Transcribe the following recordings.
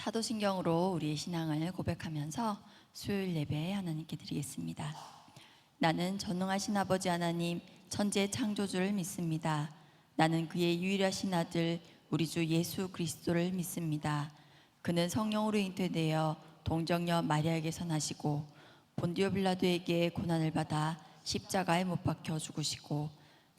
사도신경으로 우리의 신앙을 고백하면서 수요일 예배 하나님께 드리겠습니다. 나는 전능하신 아버지 하나님 천지의 창조주를 믿습니다. 나는 그의 유일하신 아들 우리 주 예수 그리스도를 믿습니다. 그는 성령으로 잉태되어 동정녀 마리아에게서 나시고 본디오 빌라도에게 고난을 받아 십자가에 못 박혀 죽으시고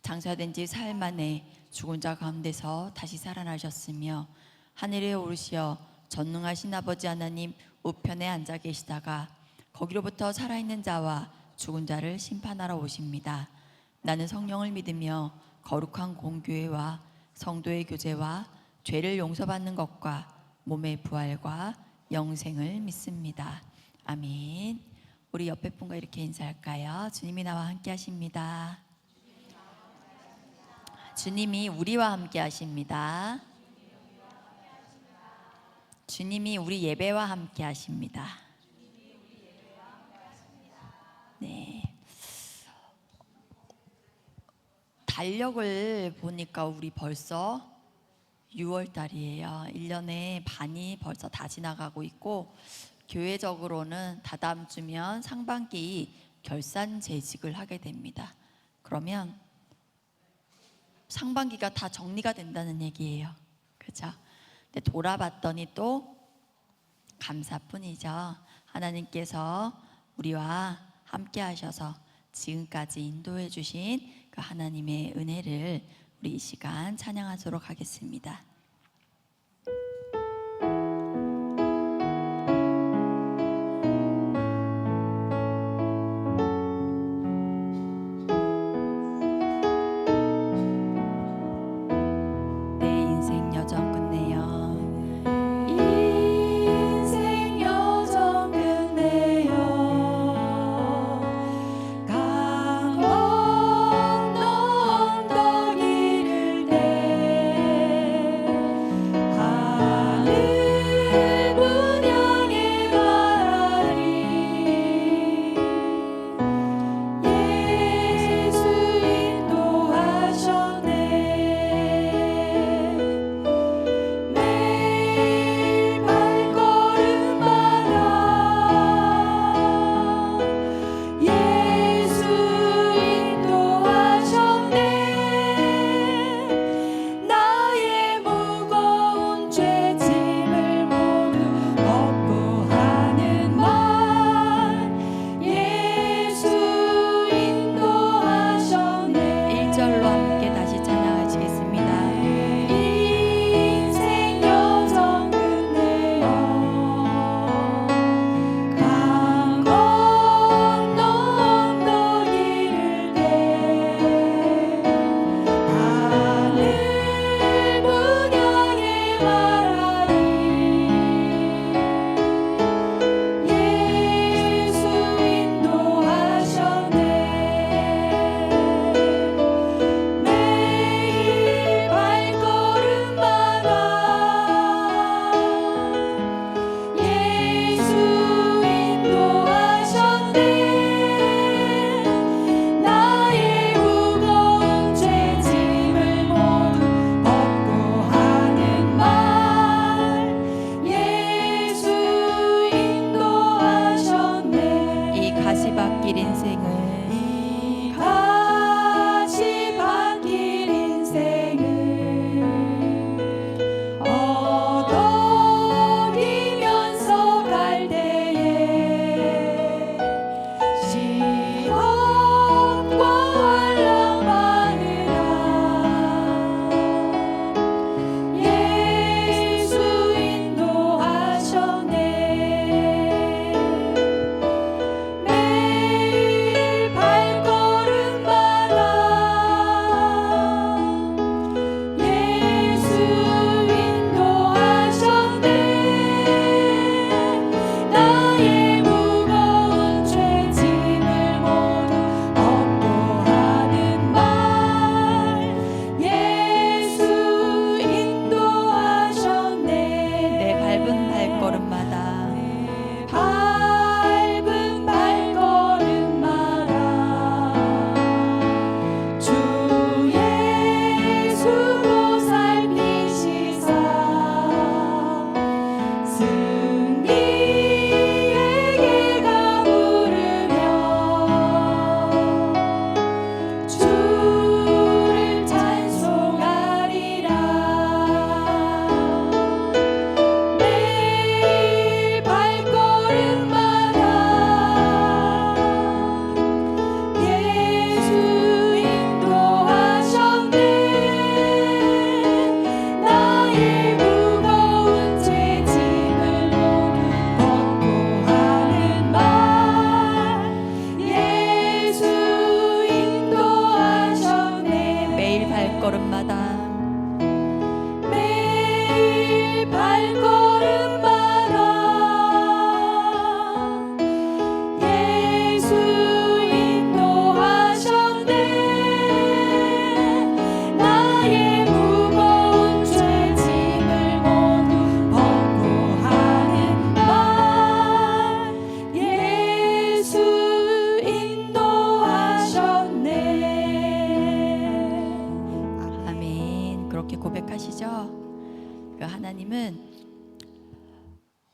장사된 지 사흘 만에 죽은 자 가운데서 다시 살아나셨으며 하늘에 오르시어 전능하신 아버지 하나님 우편에 앉아 계시다가 거기로부터 살아있는 자와 죽은 자를 심판하러 오십니다. 나는 성령을 믿으며 거룩한 공교회와 성도의 교제와 죄를 용서받는 것과 몸의 부활과 영생을 믿습니다. 아멘. 우리 옆에 분과 이렇게 인사할까요? 주님이 나와 함께 하십니다. 주님이 우리와 함께 하십니다. 주님이 우리 예배와 함께 하십니다. 네. 달력을 보니까 우리 벌써 6월 달이에요. 1년의 반이 벌써 다 지나가고 있고, 교회적으로는 다다음 주면 상반기 결산 재직을 하게 됩니다. 그러면 상반기가 다 정리가 된다는 얘기예요. 그렇죠? 근데 돌아봤더니 또 감사뿐이죠. 하나님께서 우리와 함께 하셔서 지금까지 인도해 주신 그 하나님의 은혜를 우리 이 시간 찬양하도록 하겠습니다.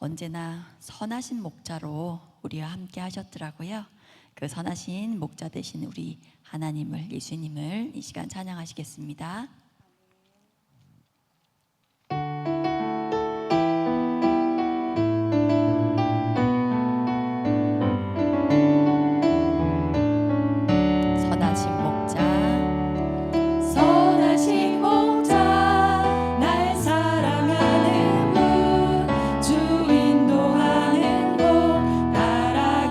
언제나 선하신 목자로 우리와 함께 하셨더라고요. 그 선하신 목자 되신 우리 하나님을, 예수님을 이 시간 찬양하시겠습니다. 선하신 목자, 선하신 목자 날 사랑하는 분 주 인도하는 곳 따라가리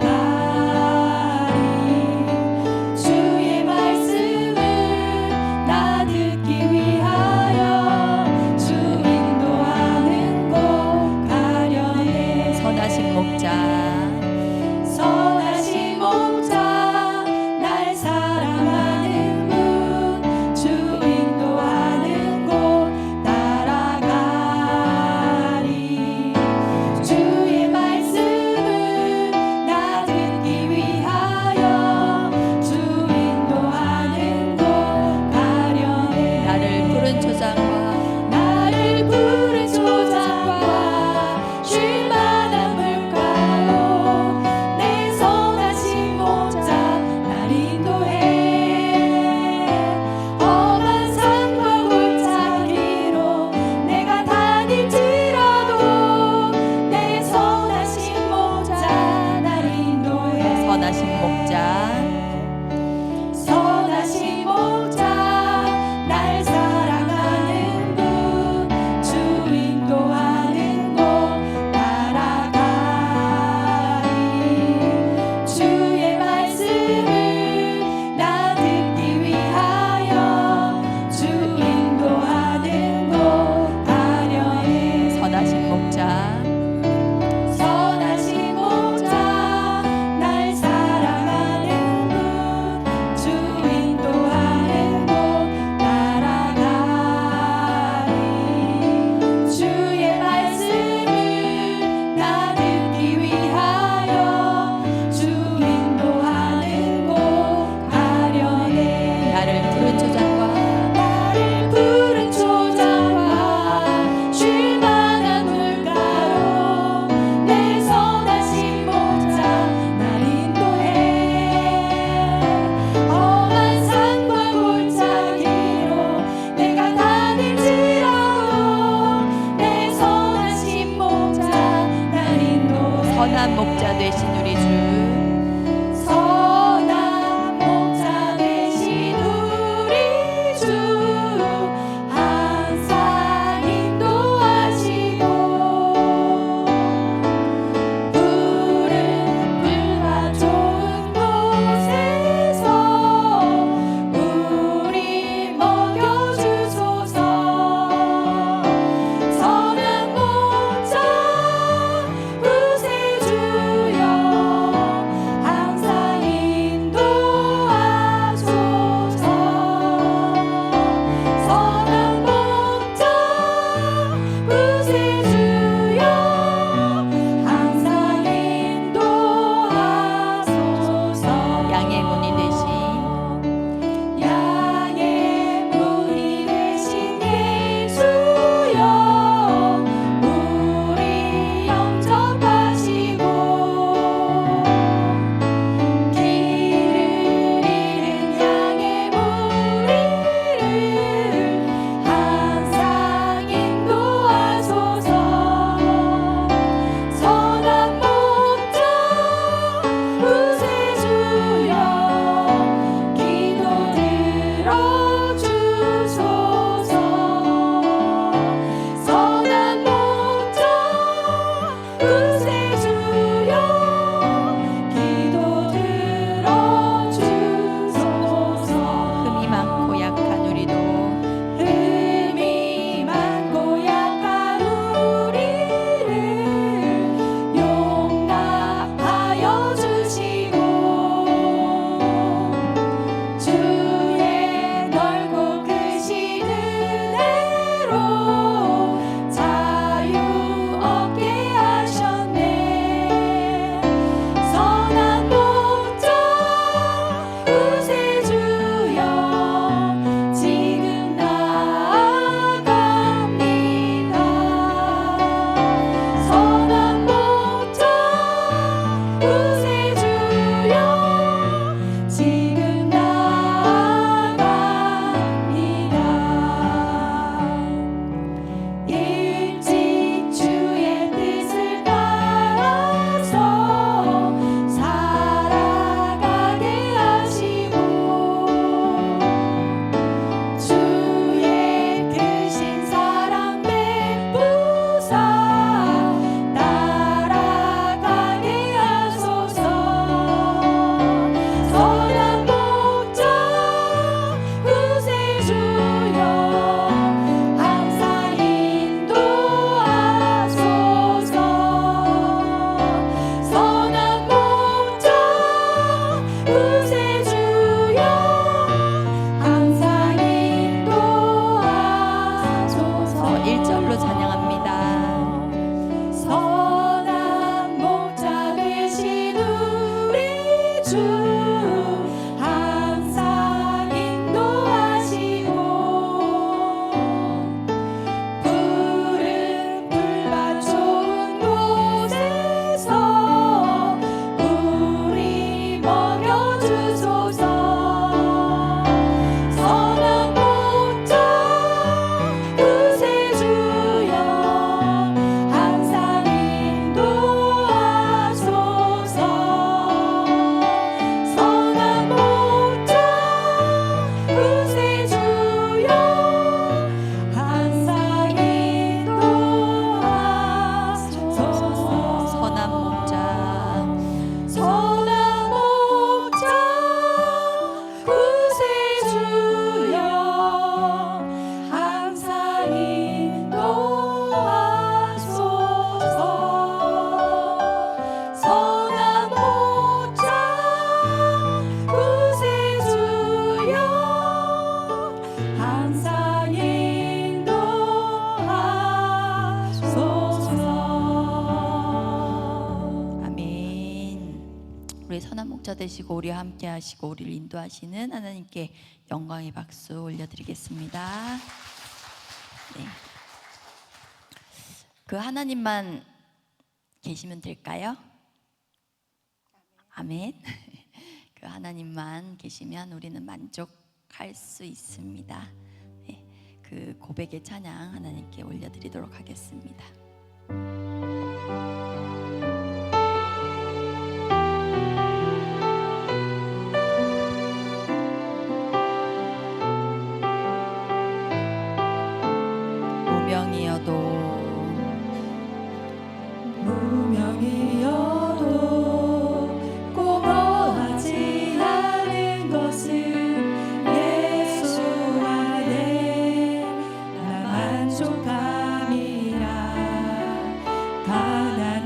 주의 말씀을 나 듣기 위하여 주 인도하는 곳 가려네 선하신 목자, 선하신 목자 날 사랑하는 분 주 인도하는 곳 따라가리 주의 말씀을 나 듣기 위하여 주 인도하는 곳 가려네 나를 푸른 초장과 나를 푸른 초장과 쉴 만한 물가로 내 선하신 목자 날 인도해 험한 산과 골짜기로 내가 다닐지라도 내 선하신 목자 날 인도해 선하신 목자, 선하신 목자 날 사랑하는 분 주 인도하는 곳 따라가리 주의 말씀을 나 듣기 위하여 주 인도하는 곳 가려네 선하신 목자, 선하신 목자 날 사랑하는 구세주여 항상 인도하소서. 1절로 찬양합니다. 선한 목자 되신 우리 주 항상 인도하시고 푸른 풀밭 좋은 곳에서 우리 먹여주소서. 선한 목자 구세주여 항상 인도하소서. 선한 목자 구세주여 항상 인도하소서. 선한 목자 선한 목자 구세주여 항상 인도하소서. 선한 목자 구세주여 항상 인도하소서. 아멘. 우리 선한 목자 되시고 우리와 함께 하시고 우리를 인도하시는 하나님께 영광의 박수 올려드리겠습니다. 네. 그 하나님만 계시면 될까요? 아멘. 그 하나님만 계시면 우리는 만족할 수 있습니다. 네. 그 고백의 찬양 하나님께 올려드리도록 하겠습니다. 무명이어도 고거하지 않은 것은 예수 안에 나 만족함이라. 가난한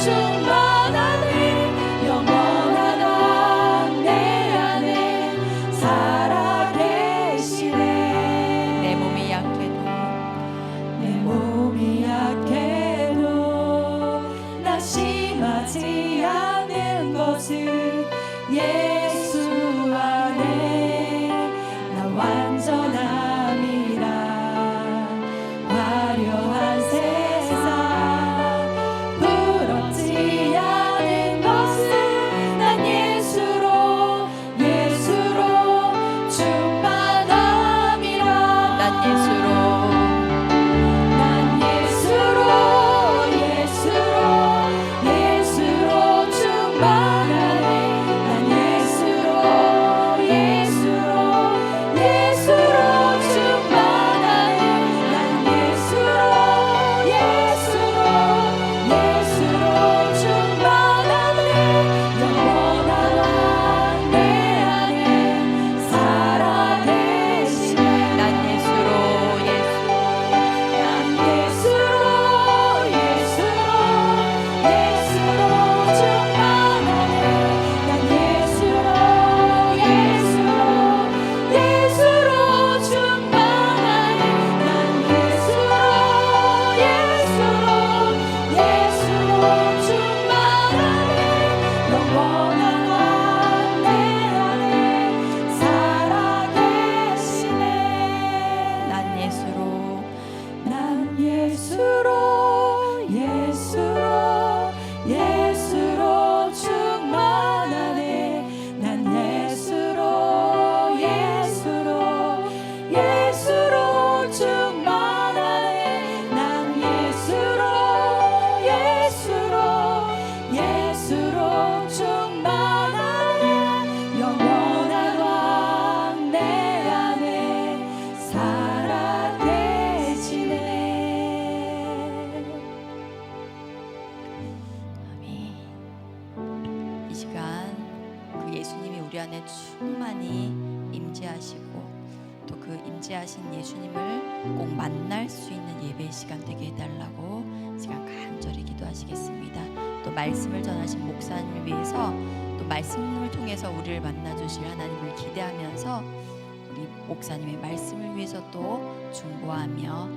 충만하네 영원한 왕 내 안에 살아계시네 내 몸이 약해도 낙심하지 않는 것은 예수 안에 나 완전함이라 화려한 세상 부럽지 않은 것은 난 예수로 충만함이라 난 예수로 우리 안에 충만히 임재하시고 또 그 임재하신 예수님을 꼭 만날 수 있는 예배의 시간 되게 해달라고 시간 간절히 기도하시겠습니다. 또 말씀을 전하신 목사님을 위해서 또 말씀을 통해서 우리를 만나주실 하나님을 기대하면서 우리 목사님의 말씀을 위해서 또 중보하며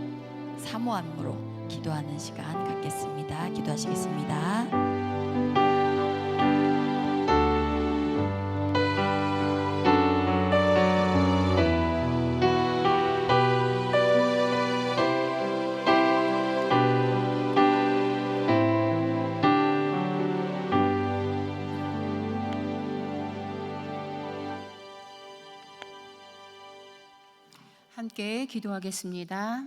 사모함으로 기도하는 시간 갖겠습니다. 기도하시겠습니다. 함께 기도하겠습니다.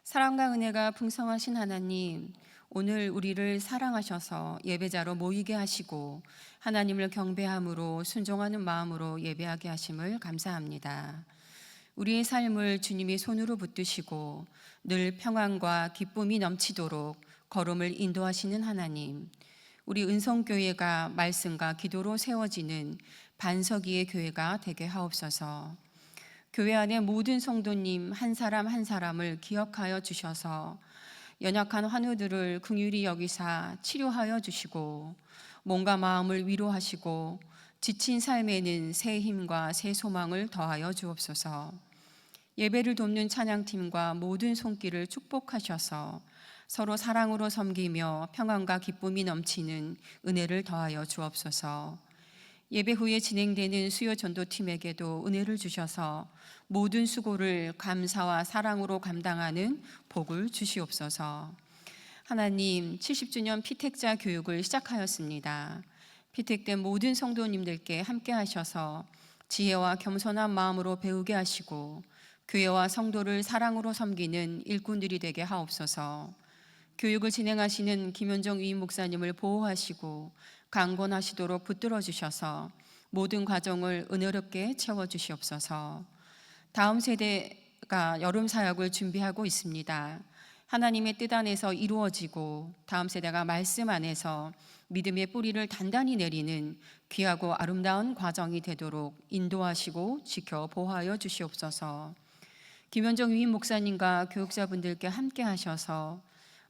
사랑과 은혜가 풍성하신 하나님, 오늘 우리를 사랑하셔서 예배자로 모이게 하시고 하나님을 경배함으로 순종하는 마음으로 예배하게 하심을 감사합니다. 우리의 삶을 주님이 손으로 붙드시고 늘 평안과 기쁨이 넘치도록 걸음을 인도하시는 하나님, 우리 은성교회가 말씀과 기도로 세워지는 반석이의 교회가 되게 하옵소서. 교회 안에 모든 성도님 한 사람 한 사람을 기억하여 주셔서 연약한 환우들을 긍휼히 여기사 치료하여 주시고 몸과 마음을 위로하시고 지친 삶에는 새 힘과 새 소망을 더하여 주옵소서. 예배를 돕는 찬양팀과 모든 손길을 축복하셔서 서로 사랑으로 섬기며 평안과 기쁨이 넘치는 은혜를 더하여 주옵소서. 예배 후에 진행되는 수요 전도팀에게도 은혜를 주셔서 모든 수고를 감사와 사랑으로 감당하는 복을 주시옵소서. 하나님, 70주년 피택자 교육을 시작하였습니다. 피택된 모든 성도님들께 함께 하셔서 지혜와 겸손한 마음으로 배우게 하시고 교회와 성도를 사랑으로 섬기는 일꾼들이 되게 하옵소서. 교육을 진행하시는 김현정 위임 목사님을 보호하시고 강권하시도록 붙들어 주셔서 모든 과정을 은혜롭게 채워 주시옵소서. 다음 세대가 여름 사역을 준비하고 있습니다. 하나님의 뜻 안에서 이루어지고 다음 세대가 말씀 안에서 믿음의 뿌리를 단단히 내리는 귀하고 아름다운 과정이 되도록 인도하시고 지켜 보호하여 주시옵소서. 김현정 위임 목사님과 교육자분들께 함께 하셔서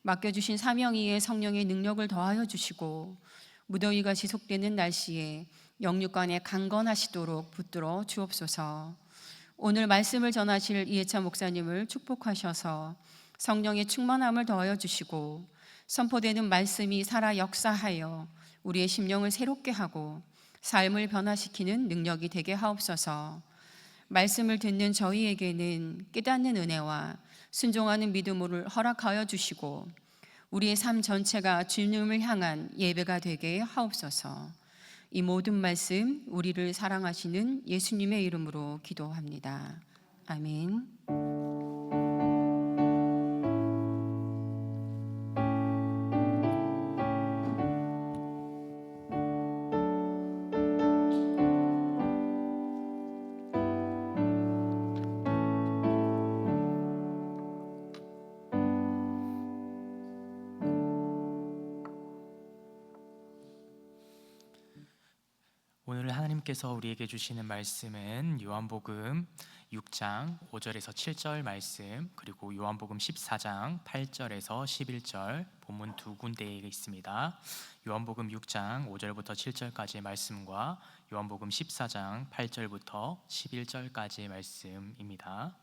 맡겨주신 사명 위에 성령의 능력을 더하여 주시고 무더위가 지속되는 날씨에 영육간에 강건하시도록 붙들어 주옵소서. 오늘 말씀을 전하실 이해찬 목사님을 축복하셔서 성령의 충만함을 더하여 주시고 선포되는 말씀이 살아 역사하여 우리의 심령을 새롭게 하고 삶을 변화시키는 능력이 되게 하옵소서. 말씀을 듣는 저희에게는 깨닫는 은혜와 순종하는 믿음을 허락하여 주시고 우리의 삶 전체가 주님을 향한 예배가 되게 하옵소서. 이 모든 말씀 우리를 사랑하시는 예수님의 이름으로 기도합니다. 아멘. 오늘 하나님께서 우리에게 주시는 말씀은 요한복음 6장 5절에서 7절 말씀, 그리고 요한복음 14장 8절에서 11절 본문 두 군데에 있습니다. 요한복음 6장 5절부터 7절까지의 말씀과 요한복음 14장 8절부터 11절까지의 말씀입니다.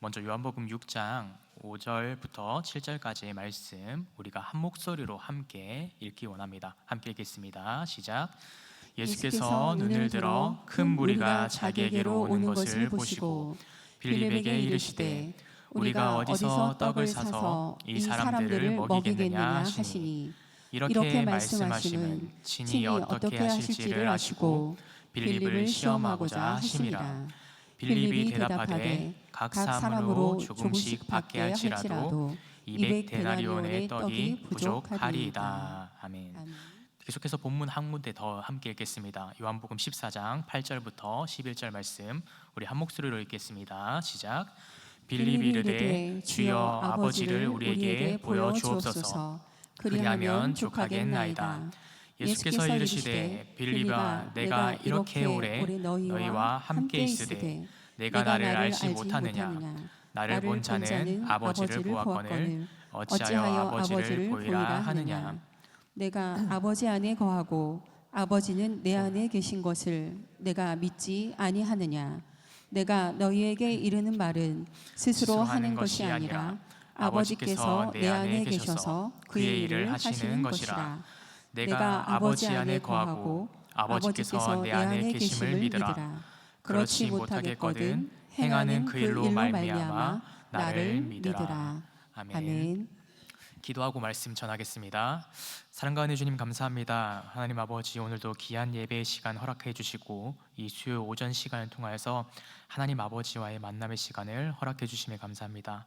먼저 요한복음 6장 5절부터 7절까지의 말씀 우리가 한 목소리로 함께 읽기 원합니다. 함께 읽겠습니다. 시작. 예수께서 눈을 들어 큰 무리가 자기에게로 오는 것을 보시고 빌립에게 이르시되 우리가 어디서 떡을 사서 이 사람들을 먹이겠느냐 하시니 이렇게 말씀하심은 친히 어떻게 하실지를 아시고 빌립을 시험하고자 하심이라. 빌립이 대답하되 각 사람으로 조금씩 받게 할지라도 200데나리온의 떡이 부족하리이다. 아멘. 계속해서 본문 한 군데 더 함께 읽겠습니다. 요한복음 14장 8절부터 11절 말씀 우리 한 목소리로 읽겠습니다. 시작. 빌립이 이르되 주여 아버지를 우리에게 보여 주옵소서. 그리하면 족하겠나이다. 예수께서 이르시되 빌립아 내가 이렇게 오래 너희와 함께 있으되 내가 나를 알지 못하느냐. 나를 본 자는 아버지를 보았거늘 어찌하여 아버지를 보이라 하느냐. 내가 아버지 안에 거하고 아버지는 내 안에 계신 것을 내가 믿지 아니하느냐. 내가 너희에게 이르는 말은 스스로 하는 것이 아니라 아버지께서 내 안에 계셔서 그의 일을 하시는 것이라. 내가 아버지 안에 거하고 아버지께서 내 안에 계심을 믿으라. 그렇지 못하겠거든 행하는 그 일로 말미암아 나를 믿으라. 아멘. 기도하고 말씀 전하겠습니다. 사랑과 은혜 주님 감사합니다. 하나님 아버지 오늘도 귀한 예배의 시간 허락해 주시고 이 수요 오전 시간을 통하여서 하나님 아버지와의 만남의 시간을 허락해 주심에 감사합니다.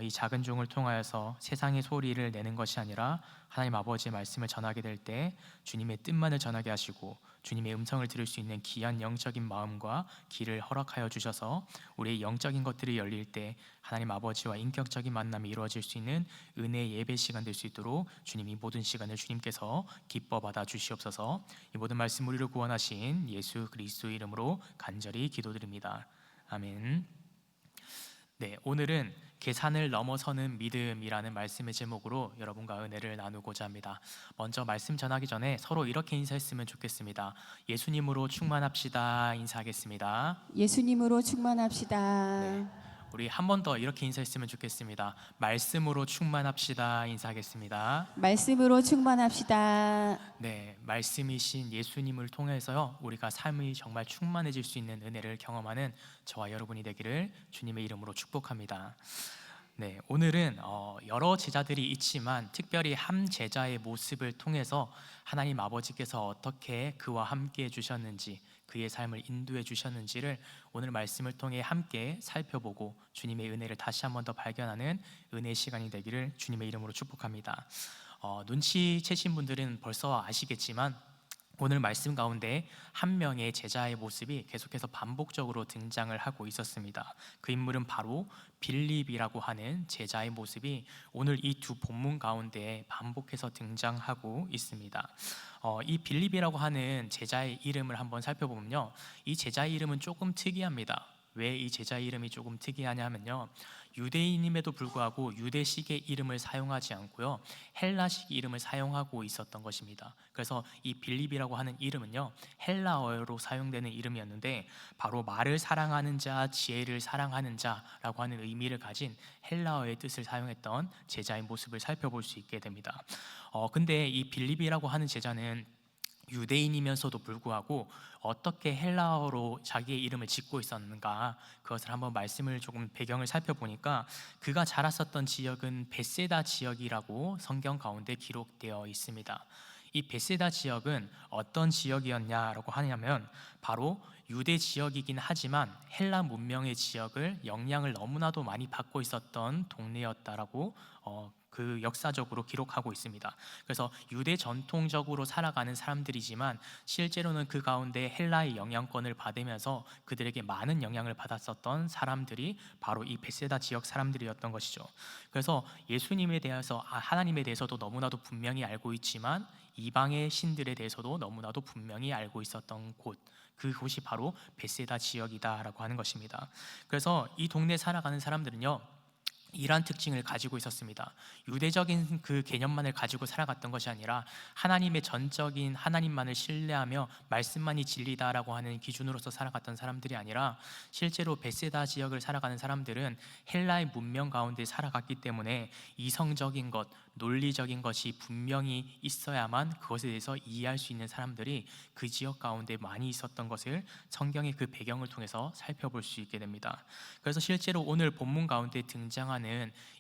이 작은 종을 통하여서 세상의 소리를 내는 것이 아니라 하나님 아버지의 말씀을 전하게 될 때 주님의 뜻만을 전하게 하시고 주님의 음성을 들을 수 있는 귀한 영적인 마음과 길을 허락하여 주셔서 우리의 영적인 것들이 열릴 때 하나님 아버지와 인격적인 만남이 이루어질 수 있는 은혜의 예배 시간 될 수 있도록 주님 이 모든 시간을 주님께서 기뻐 받아 주시옵소서. 이 모든 말씀 우리를 구원하신 예수 그리스도의 이름으로 간절히 기도드립니다. 아멘. 네, 오늘은 계산을 넘어서는 믿음이라는 말씀의 제목으로 여러분과 은혜를 나누고자 합니다. 먼저 말씀 전하기 전에 서로 이렇게 인사했으면 좋겠습니다. 예수님으로 충만합시다. 인사하겠습니다. 예수님으로 충만합시다. 네, 우리 한 번 더 이렇게 인사했으면 좋겠습니다. 말씀으로 충만합시다. 인사하겠습니다. 말씀으로 충만합시다. 네, 말씀이신 예수님을 통해서요 우리가 삶이 정말 충만해질 수 있는 은혜를 경험하는 저와 여러분이 되기를 주님의 이름으로 축복합니다. 네, 오늘은 여러 제자들이 있지만 특별히 한 제자의 모습을 통해서 하나님 아버지께서 어떻게 그와 함께 해주셨는지, 그의 삶을 인도해 주셨는지를 오늘 말씀을 통해 함께 살펴보고 주님의 은혜를 다시 한 번 더 발견하는 은혜의 시간이 되기를 주님의 이름으로 축복합니다. 눈치채신 분들은 벌써 아시겠지만 오늘 말씀 가운데 한 명의 제자의 모습이 계속해서 반복적으로 등장을 하고 있었습니다. 그 인물은 바로 빌립이라고 하는 제자의 모습이 오늘 이 두 본문 가운데 반복해서 등장하고 있습니다. 이 빌립이라고 하는 제자의 이름을 한번 살펴보면요, 이 제자의 이름은 조금 특이합니다. 왜 이 제자 이름이 조금 특이하냐 하면요, 유대인임에도 불구하고 유대식의 이름을 사용하지 않고요, 헬라식 이름을 사용하고 있었던 것입니다. 그래서 이 빌립이라고 하는 이름은요, 헬라어로 사용되는 이름이었는데 바로 말을 사랑하는 자, 지혜를 사랑하는 자라고 하는 의미를 가진 헬라어의 뜻을 사용했던 제자의 모습을 살펴볼 수 있게 됩니다. 근데 이 빌립이라고 하는 제자는 유대인이면서도 불구하고 어떻게 헬라어로 자기의 이름을 짓고 있었는가, 그것을 한번 말씀을 조금 배경을 살펴보니까 그가 자랐었던 지역은 베세다 지역이라고 성경 가운데 기록되어 있습니다. 이 베세다 지역은 어떤 지역이었냐라고 하냐면 바로 유대 지역이긴 하지만 헬라 문명의 지역을 영향을 너무나도 많이 받고 있었던 동네였다라고 그 역사적으로 기록하고 있습니다. 그래서 유대 전통적으로 살아가는 사람들이지만 실제로는 그 가운데 헬라의 영향권을 받으면서 그들에게 많은 영향을 받았었던 사람들이 바로 이 베세다 지역 사람들이었던 것이죠. 그래서 예수님에 대해서 하나님에 대해서도 너무나도 분명히 알고 있지만 이방의 신들에 대해서도 너무나도 분명히 알고 있었던 곳, 그곳이 바로 베세다 지역이다라고 하는 것입니다. 그래서 이 동네에 살아가는 사람들은요, 이러한 특징을 가지고 있었습니다. 유대적인 그 개념만을 가지고 살아갔던 것이 아니라 하나님의 전적인 하나님만을 신뢰하며 말씀만이 진리다라고 하는 기준으로서 살아갔던 사람들이 아니라 실제로 베세다 지역을 살아가는 사람들은 헬라의 문명 가운데 살아갔기 때문에 이성적인 것, 논리적인 것이 분명히 있어야만 그것에 대해서 이해할 수 있는 사람들이 그 지역 가운데 많이 있었던 것을 성경의 그 배경을 통해서 살펴볼 수 있게 됩니다. 그래서 실제로 오늘 본문 가운데 등장하는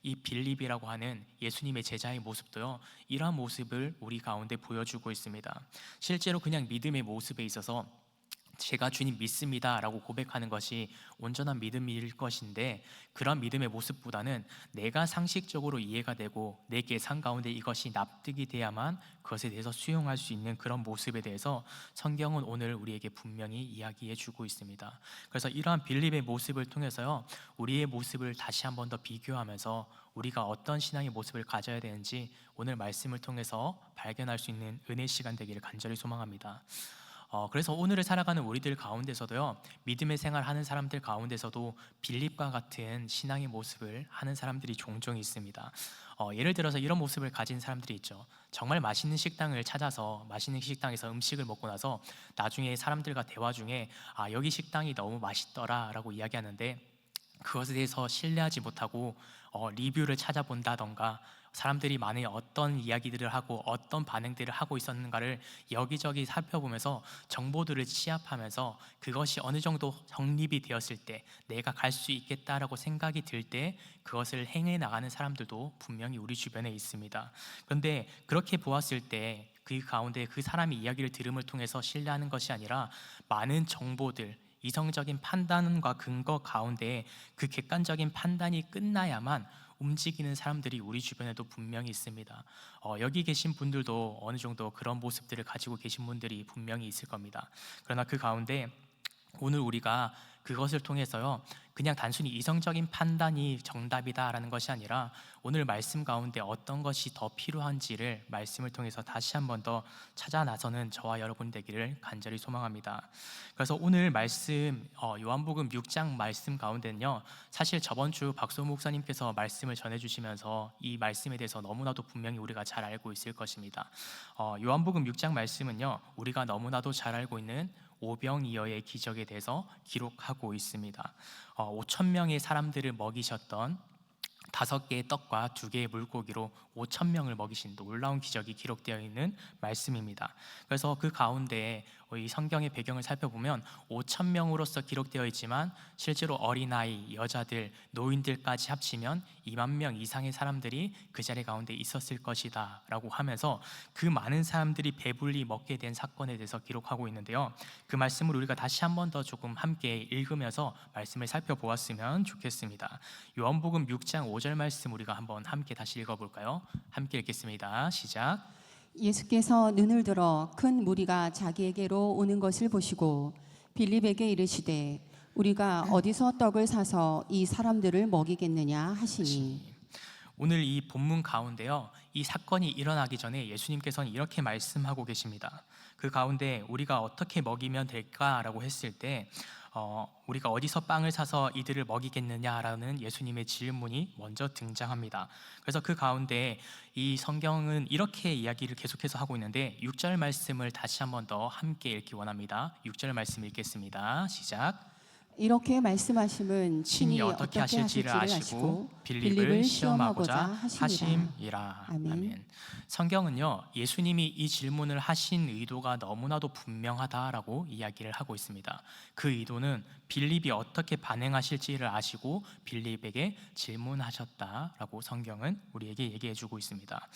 이 빌립이라고 하는 예수님의 제자의 모습도요, 이러한 모습을 우리 가운데 보여주고 있습니다. 실제로 그냥 믿음의 모습에 있어서 제가 주님 믿습니다 라고 고백하는 것이 온전한 믿음일 것인데, 그런 믿음의 모습보다는 내가 상식적으로 이해가 되고 내 계산 가운데 이것이 납득이 돼야만 그것에 대해서 수용할 수 있는 그런 모습에 대해서 성경은 오늘 우리에게 분명히 이야기해 주고 있습니다. 그래서 이러한 빌립의 모습을 통해서요, 우리의 모습을 다시 한 번 더 비교하면서 우리가 어떤 신앙의 모습을 가져야 되는지 오늘 말씀을 통해서 발견할 수 있는 은혜 시간 되기를 간절히 소망합니다. 그래서 오늘을 살아가는 우리들 가운데서도요, 믿음의 생활하는 사람들 가운데서도 빌립과 같은 신앙의 모습을 하는 사람들이 종종 있습니다. 예를 들어서 이런 모습을 가진 사람들이 있죠. 정말 맛있는 식당을 찾아서 맛있는 식당에서 음식을 먹고 나서 나중에 사람들과 대화 중에 여기 식당이 너무 맛있더라 라고 이야기하는데 그것에 대해서 신뢰하지 못하고 리뷰를 찾아본다던가 사람들이 만에 어떤 이야기들을 하고 어떤 반응들을 하고 있었는가를 여기저기 살펴보면서 정보들을 취합하면서 그것이 어느 정도 정립이 되었을 때 내가 갈 수 있겠다라고 생각이 들 때 그것을 행해 나가는 사람들도 분명히 우리 주변에 있습니다. 그런데 그렇게 보았을 때 그 가운데 그 사람의 이야기를 들음을 통해서 신뢰하는 것이 아니라 많은 정보들, 이성적인 판단과 근거 가운데 그 객관적인 판단이 끝나야만 움직이는 사람들이 우리 주변에도 분명히 있습니다. 여기 계신 분들도 어느 정도 그런 모습들을 가지고 계신 분들이 분명히 있을 겁니다. 그러나 그 가운데 오늘 우리가 그것을 통해서요, 그냥 단순히 이성적인 판단이 정답이다라는 것이 아니라 오늘 말씀 가운데 어떤 것이 더 필요한지를 말씀을 통해서 다시 한 번 더 찾아 나서는 저와 여러분 되기를 간절히 소망합니다. 그래서 오늘 말씀 요한복음 6장 말씀 가운데는요, 사실 저번 주 박소 목사님께서 말씀을 전해주시면서 이 말씀에 대해서 너무나도 분명히 우리가 잘 알고 있을 것입니다. 요한복음 6장 말씀은요, 우리가 너무나도 잘 알고 있는 오병이어의 기적에 대해서 기록하고 있습니다. 5,000명의 사람들을 먹이셨던 5개의 떡과 2개의 물고기로 5,000명을 먹이신 놀라운 기적이 기록되어 있는 말씀입니다. 그래서 그 가운데 이 성경의 배경을 살펴보면 5,000명으로서 기록되어 있지만 실제로 어린아이, 여자들, 노인들까지 합치면 2만 명 이상의 사람들이 그 자리 가운데 있었을 것이다 라고 하면서 그 많은 사람들이 배불리 먹게 된 사건에 대해서 기록하고 있는데요, 그 말씀을 우리가 다시 한 번 더 조금 함께 읽으면서 말씀을 살펴보았으면 좋겠습니다. 요한복음 6장 5절 말씀 우리가 한번 함께 다시 읽어볼까요? 함께 읽겠습니다. 시작. 예수께서 눈을 들어 큰 무리가 자기에게로 오는 것을 보시고 빌립에게 이르시되 우리가 어디서 떡을 사서 이 사람들을 먹이겠느냐 하시니. 오늘 이 본문 가운데요, 이 사건이 일어나기 전에 예수님께서는 이렇게 말씀하고 계십니다. 그 가운데 우리가 어떻게 먹이면 될까라고 했을 때 우리가 어디서 빵을 사서 이들을 먹이겠느냐라는 예수님의 질문이 먼저 등장합니다. 그래서 그 가운데 이 성경은 이렇게 이야기를 계속해서 하고 있는데 6절 말씀을 다시 한번 더 함께 읽기 원합니다. 6절 말씀 읽겠습니다. 시작. 이렇게 말씀하심은 친히 어떻게 하실지를 아시고 빌립을 시험하고자 하심이라. 아멘. 성경은요, 예수님이 이 질문을 하신 의도가 너무나도 분명하다라고 이야기를 하고 있습니다. 그 의도는 빌립이 어떻게 반응하실지를 아시고 빌립에게 질문하셨다라고 성경은 우리에게 얘기해주고 있습니다.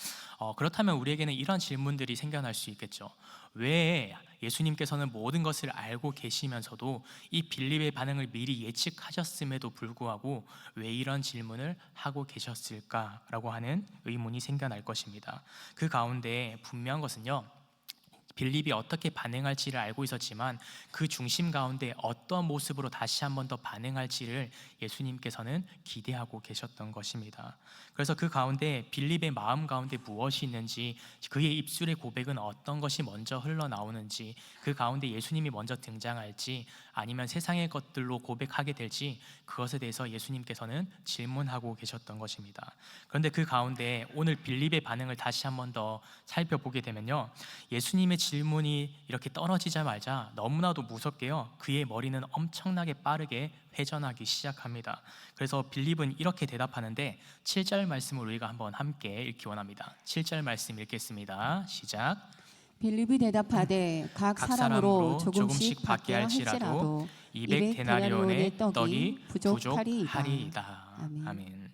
그렇다면 우리에게는 이런 질문들이 생겨날 수 있겠죠. 왜 예수님께서는 모든 것을 알고 계시면서도 이 빌립의 반응을 미리 예측하셨음에도 불구하고 왜 이런 질문을 하고 계셨을까라고 하는 의문이 생겨날 것입니다. 그 가운데 분명한 것은요, 빌립이 어떻게 반응할지를 알고 있었지만 그 중심 가운데 어떤 모습으로 다시 한 번 더 반응할지를 예수님께서는 기대하고 계셨던 것입니다. 그래서 그 가운데 빌립의 마음 가운데 무엇이 있는지, 그의 입술의 고백은 어떤 것이 먼저 흘러나오는지, 그 가운데 예수님이 먼저 등장할지 아니면 세상의 것들로 고백하게 될지, 그것에 대해서 예수님께서는 질문하고 계셨던 것입니다. 그런데 그 가운데 오늘 빌립의 반응을 다시 한 번 더 살펴보게 되면요, 예수님의 질문이 이렇게 떨어지자마자 너무나도 무섭게요, 그의 머리는 엄청나게 빠르게 회전하기 시작합니다. 그래서 빌립은 이렇게 대답하는데 7절 말씀을 우리가 한번 함께 읽기 원합니다. 7절 말씀 읽겠습니다. 시작. 빌립이 대답하되 각 사람으로 조금씩 받게 할지라도 200데나리온의 떡이 부족하리이다. 부족하리이다. 아멘. 아멘.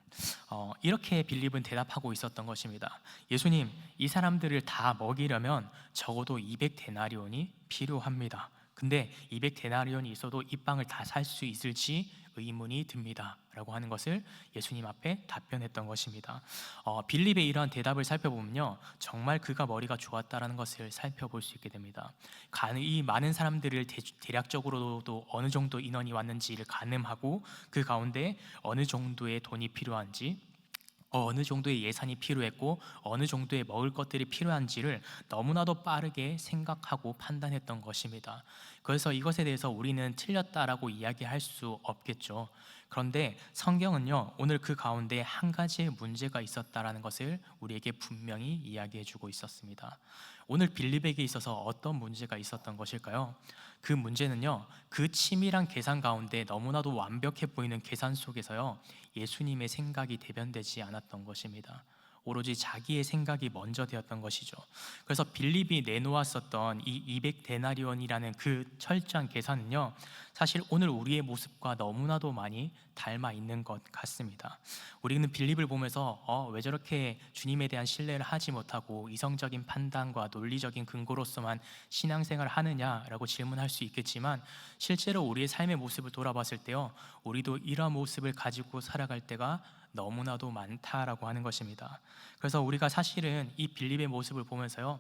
이렇게 빌립은 대답하고 있었던 것입니다. 예수님, 이 사람들을 다 먹이려면 적어도 200데나리온이 필요합니다. 근데 200데나리온이 있어도 이 빵을 다 살 수 있을지 의문이 듭니다 라고 하는 것을 예수님 앞에 답변했던 것입니다. 빌립의 이러한 대답을 살펴보면요, 정말 그가 머리가 좋았다라는 것을 살펴볼 수 있게 됩니다. 이 많은 사람들을 대략적으로도 어느 정도 인원이 왔는지를 가늠하고 그 가운데 어느 정도의 돈이 필요한지, 어느 정도의 예산이 필요했고 어느 정도의 먹을 것들이 필요한지를 너무나도 빠르게 생각하고 판단했던 것입니다. 그래서 이것에 대해서 우리는 틀렸다라고 이야기할 수 없겠죠. 그런데 성경은요, 오늘 그 가운데 한 가지의 문제가 있었다라는 것을 우리에게 분명히 이야기해 주고 있었습니다. 오늘 빌립에게 있어서 어떤 문제가 있었던 것일까요? 그 문제는요, 그 치밀한 계산 가운데 너무나도 완벽해 보이는 계산 속에서요, 예수님의 생각이 대변되지 않았던 것입니다. 오로지 자기의 생각이 먼저 되었던 것이죠. 그래서 빌립이 내놓았었던 이 200데나리온이라는 그 철저한 계산은요, 사실 오늘 우리의 모습과 너무나도 많이 닮아 있는 것 같습니다. 우리는 빌립을 보면서 왜 저렇게 주님에 대한 신뢰를 하지 못하고 이성적인 판단과 논리적인 근거로서만 신앙생활을 하느냐라고 질문할 수 있겠지만, 실제로 우리의 삶의 모습을 돌아봤을 때요, 우리도 이러한 모습을 가지고 살아갈 때가 너무나도 많다라고 하는 것입니다. 그래서 우리가 사실은 이 빌립의 모습을 보면서요,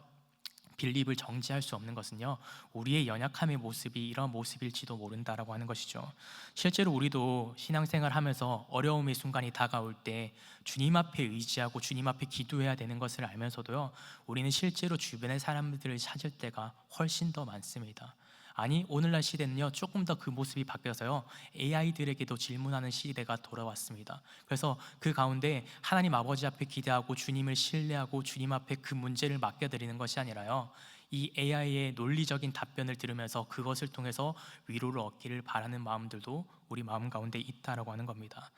빌립을 정죄할 수 없는 것은요, 우리의 연약함의 모습이 이런 모습일지도 모른다라고 하는 것이죠. 실제로 우리도 신앙생활 하면서 어려움의 순간이 다가올 때 주님 앞에 의지하고 주님 앞에 기도해야 되는 것을 알면서도요, 우리는 실제로 주변의 사람들을 찾을 때가 훨씬 더 많습니다. 아니, 오늘날 시대는요, 조금 더 그 모습이 바뀌어서요, AI들에게도 질문하는 시대가 돌아왔습니다. 그래서 그 가운데 하나님 아버지 앞에 기대하고 주님을 신뢰하고 주님 앞에 그 문제를 맡겨드리는 것이 아니라요, 이 AI의 논리적인 답변을 들으면서 그것을 통해서 위로를 얻기를 바라는 마음들도 우리 마음 가운데 있다라고 하는 겁니다.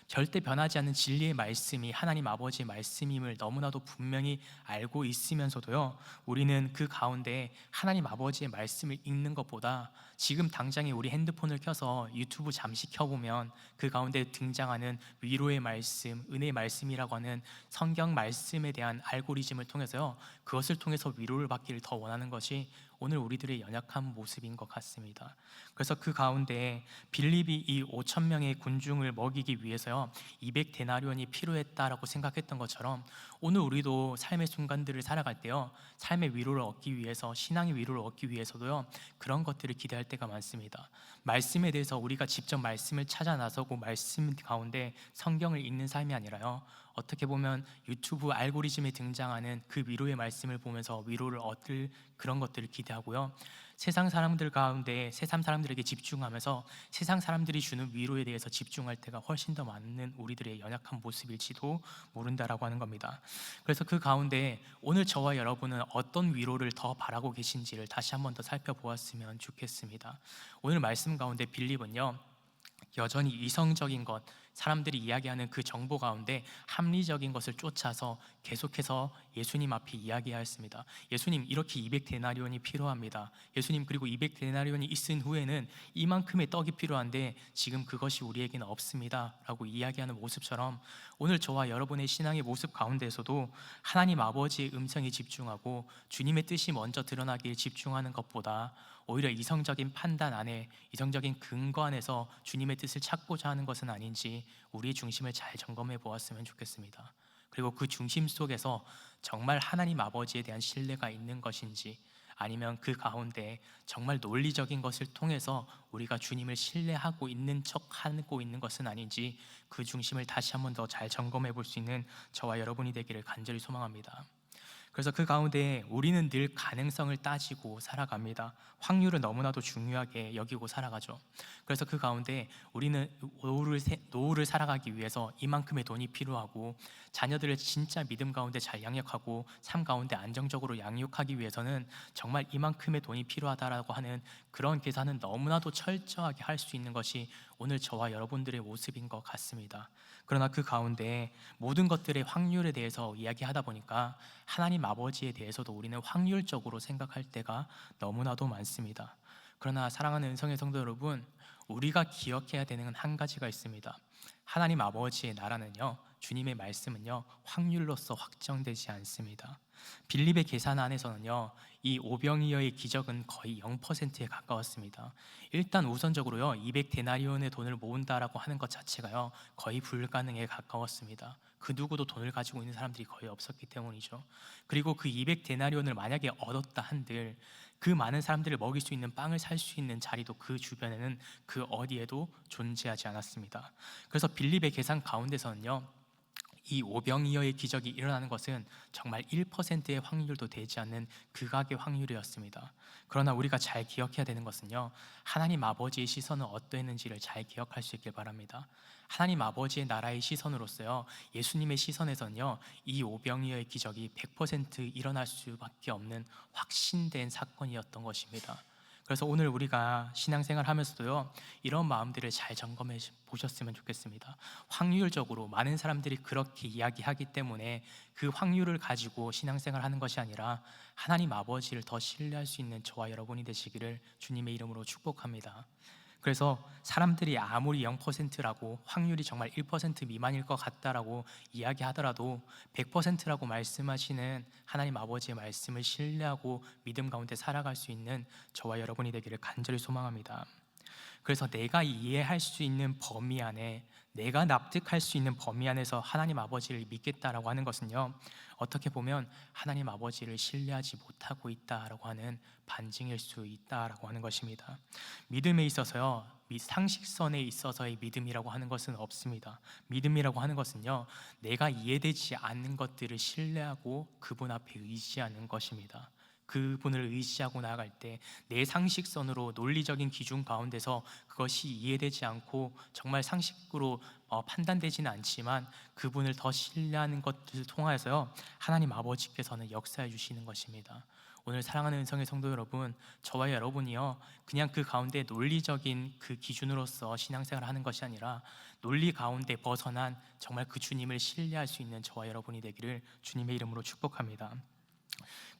절대 변하지 않는 진리의 말씀이 하나님 아버지의 말씀임을 너무나도 분명히 알고 있으면서도요, 우리는 그 가운데 하나님 아버지의 말씀을 읽는 것보다 지금 당장에 우리 핸드폰을 켜서 유튜브 잠시 켜보면 그 가운데 등장하는 위로의 말씀, 은혜의 말씀이라고 하는 성경 말씀에 대한 알고리즘을 통해서요, 그것을 통해서 위로를 받기를 더 원하는 것이 오늘 우리들의 연약한 모습인 것 같습니다. 그래서 그 가운데 빌립이 이 5,000명의 군중을 먹이기 위해서요, 200데나리온이 필요했다라고 생각했던 것처럼 오늘 우리도 삶의 순간들을 살아갈 때요, 삶의 위로를 얻기 위해서, 신앙의 위로를 얻기 위해서도요, 그런 것들을 기대할 때가 많습니다. 말씀에 대해서 우리가 직접 말씀을 찾아 나서고 말씀 가운데 성경을 읽는 삶이 아니라요, 어떻게 보면 유튜브 알고리즘에 등장하는 그 위로의 말씀을 보면서 위로를 얻을 그런 것들을 기대하고요. 세상 사람들 가운데 세상 사람들에게 집중하면서 세상 사람들이 주는 위로에 대해서 집중할 때가 훨씬 더 많은 우리들의 연약한 모습일지도 모른다라고 하는 겁니다. 그래서 그 가운데 오늘 저와 여러분은 어떤 위로를 더 바라고 계신지를 다시 한 번 더 살펴보았으면 좋겠습니다. 오늘 말씀 가운데 빌립은요, 여전히 이성적인 것, 사람들이 이야기하는 그 정보 가운데 합리적인 것을 쫓아서 계속해서 예수님 앞에 이야기하였습니다. 예수님, 이렇게 200데나리온이 필요합니다. 예수님, 그리고 200데나리온이 있은 후에는 이만큼의 떡이 필요한데 지금 그것이 우리에게는 없습니다 라고 이야기하는 모습처럼 오늘 저와 여러분의 신앙의 모습 가운데서도 하나님 아버지의 음성에 집중하고 주님의 뜻이 먼저 드러나기에 집중하는 것보다 오히려 이성적인 판단 안에, 이성적인 근거 안에서 주님의 뜻을 찾고자 하는 것은 아닌지 우리의 중심을 잘 점검해 보았으면 좋겠습니다. 그리고 그 중심 속에서 정말 하나님 아버지에 대한 신뢰가 있는 것인지, 아니면 그 가운데 정말 논리적인 것을 통해서 우리가 주님을 신뢰하고 있는 척하고 있는 것은 아닌지 그 중심을 다시 한 번 더 잘 점검해 볼 수 있는 저와 여러분이 되기를 간절히 소망합니다. 그래서 그 가운데 우리는 늘 가능성을 따지고 살아갑니다. 확률을 너무나도 중요하게 여기고 살아가죠. 그래서 그 가운데 우리는 노후를 살아가기 위해서 이만큼의 돈이 필요하고, 자녀들을 진짜 믿음 가운데 잘 양육하고 삶 가운데 안정적으로 양육하기 위해서는 정말 이만큼의 돈이 필요하다라고 하는 그런 계산은 너무나도 철저하게 할 수 있는 것이 오늘 저와 여러분들의 모습인 것 같습니다. 그러나 그 가운데 모든 것들의 확률에 대해서 이야기하다 보니까 하나님 아버지에 대해서도 우리는 확률적으로 생각할 때가 너무나도 많습니다. 그러나 사랑하는 은성의 성도 여러분, 우리가 기억해야 되는 한 가지가 있습니다. 하나님 아버지의 나라는요, 주님의 말씀은요, 확률로서 확정되지 않습니다. 빌립의 계산 안에서는요, 이 오병이어의 기적은 거의 0%에 가까웠습니다. 일단 우선적으로요, 200데나리온의 돈을 모은다라고 하는 것 자체가요, 거의 불가능에 가까웠습니다. 그 누구도 돈을 가지고 있는 사람들이 거의 없었기 때문이죠. 그리고 그 200데나리온을 만약에 얻었다 한들 그 많은 사람들을 먹일 수 있는 빵을 살 수 있는 자리도 그 주변에는 그 어디에도 존재하지 않았습니다. 그래서 빌립의 계산 가운데서는요, 이 오병이어의 기적이 일어나는 것은 정말 1%의 확률도 되지 않는 극악의 확률이었습니다. 그러나 우리가 잘 기억해야 되는 것은요, 하나님 아버지의 시선은 어떠했는지를 잘 기억할 수 있길 바랍니다. 하나님 아버지의 나라의 시선으로서요, 예수님의 시선에서는요, 이 오병이어의 기적이 100% 일어날 수밖에 없는 확신된 사건이었던 것입니다. 그래서 오늘 우리가 신앙생활 하면서도요, 이런 마음들을 잘 점검해 보셨으면 좋겠습니다. 확률적으로 많은 사람들이 그렇게 이야기하기 때문에 그 확률을 가지고 신앙생활 하는 것이 아니라 하나님 아버지를 더 신뢰할 수 있는 저와 여러분이 되시기를 주님의 이름으로 축복합니다. 그래서 사람들이 아무리 0%라고 확률이 정말 1% 미만일 것 같다라고 이야기하더라도 100%라고 말씀하시는 하나님 아버지의 말씀을 신뢰하고 믿음 가운데 살아갈 수 있는 저와 여러분이 되기를 간절히 소망합니다. 그래서 내가 이해할 수 있는 범위 안에, 내가 납득할 수 있는 범위 안에서 하나님 아버지를 믿겠다라고 하는 것은요, 어떻게 보면 하나님 아버지를 신뢰하지 못하고 있다라고 하는 반증일 수 있다라고 하는 것입니다. 믿음에 있어서요, 상식선에 있어서의 믿음이라고 하는 것은 없습니다. 믿음이라고 하는 것은요, 내가 이해되지 않는 것들을 신뢰하고 그분 앞에 의지하는 것입니다. 그분을 의지하고 나아갈 때 내 상식선으로 논리적인 기준 가운데서 그것이 이해되지 않고 정말 상식으로 판단되지는 않지만 그분을 더 신뢰하는 것들을 통하여서요, 하나님 아버지께서는 역사해 주시는 것입니다. 오늘 사랑하는 은성의 성도 여러분, 저와 여러분이요, 그냥 그 가운데 논리적인 그 기준으로서 신앙생활을 하는 것이 아니라 논리 가운데 벗어난 정말 그 주님을 신뢰할 수 있는 저와 여러분이 되기를 주님의 이름으로 축복합니다.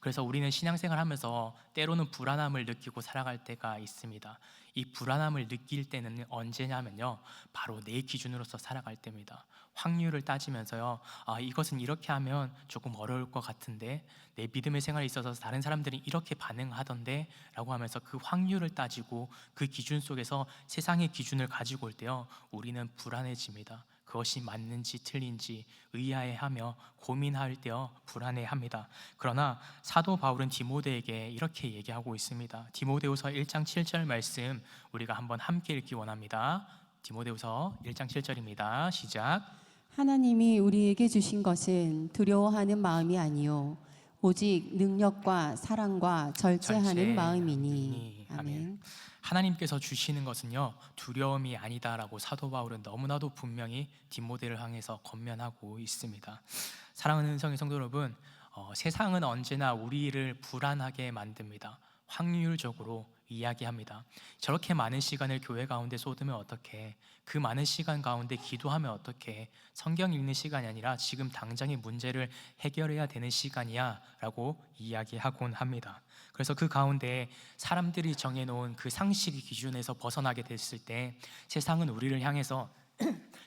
그래서 우리는 신앙생활 하면서 때로는 불안함을 느끼고 살아갈 때가 있습니다. 이 불안함을 느낄 때는 언제냐면요, 바로 내 기준으로서 살아갈 때입니다. 확률을 따지면서요, 이것은 이렇게 하면 조금 어려울 것 같은데, 내 믿음의 생활에 있어서 다른 사람들이 이렇게 반응하던데 라고 하면서 그 확률을 따지고 그 기준 속에서 세상의 기준을 가지고 올 때요, 우리는 불안해집니다. 그것이 맞는지 틀린지 의아해하며 고민할 때요, 불안해합니다. 그러나 사도 바울은 디모데에게 이렇게 얘기하고 있습니다. 디모데후서 1장 7절 말씀 우리가 한번 함께 읽기 원합니다. 디모데후서 1장 7절입니다. 시작. 하나님이 우리에게 주신 것은 두려워하는 마음이 아니요 오직 능력과 사랑과 절제하는 마음이니. 아멘. 하나님께서 주시는 것은요 두려움이 아니다라고 사도 바울은 너무나도 분명히 디모데를 향해서 권면하고 있습니다. 사랑하는 은성의 성도 여러분, 세상은 언제나 우리를 불안하게 만듭니다. 확률적으로 이야기합니다. 저렇게 많은 시간을 교회 가운데 쏟으면 어떻게, 그 많은 시간 가운데 기도하면 어떻게, 성경 읽는 시간이 아니라 지금 당장의 문제를 해결해야 되는 시간이야 라고 이야기하곤 합니다. 그래서 그 가운데 사람들이 정해놓은 그 상식의 기준에서 벗어나게 됐을 때 세상은 우리를 향해서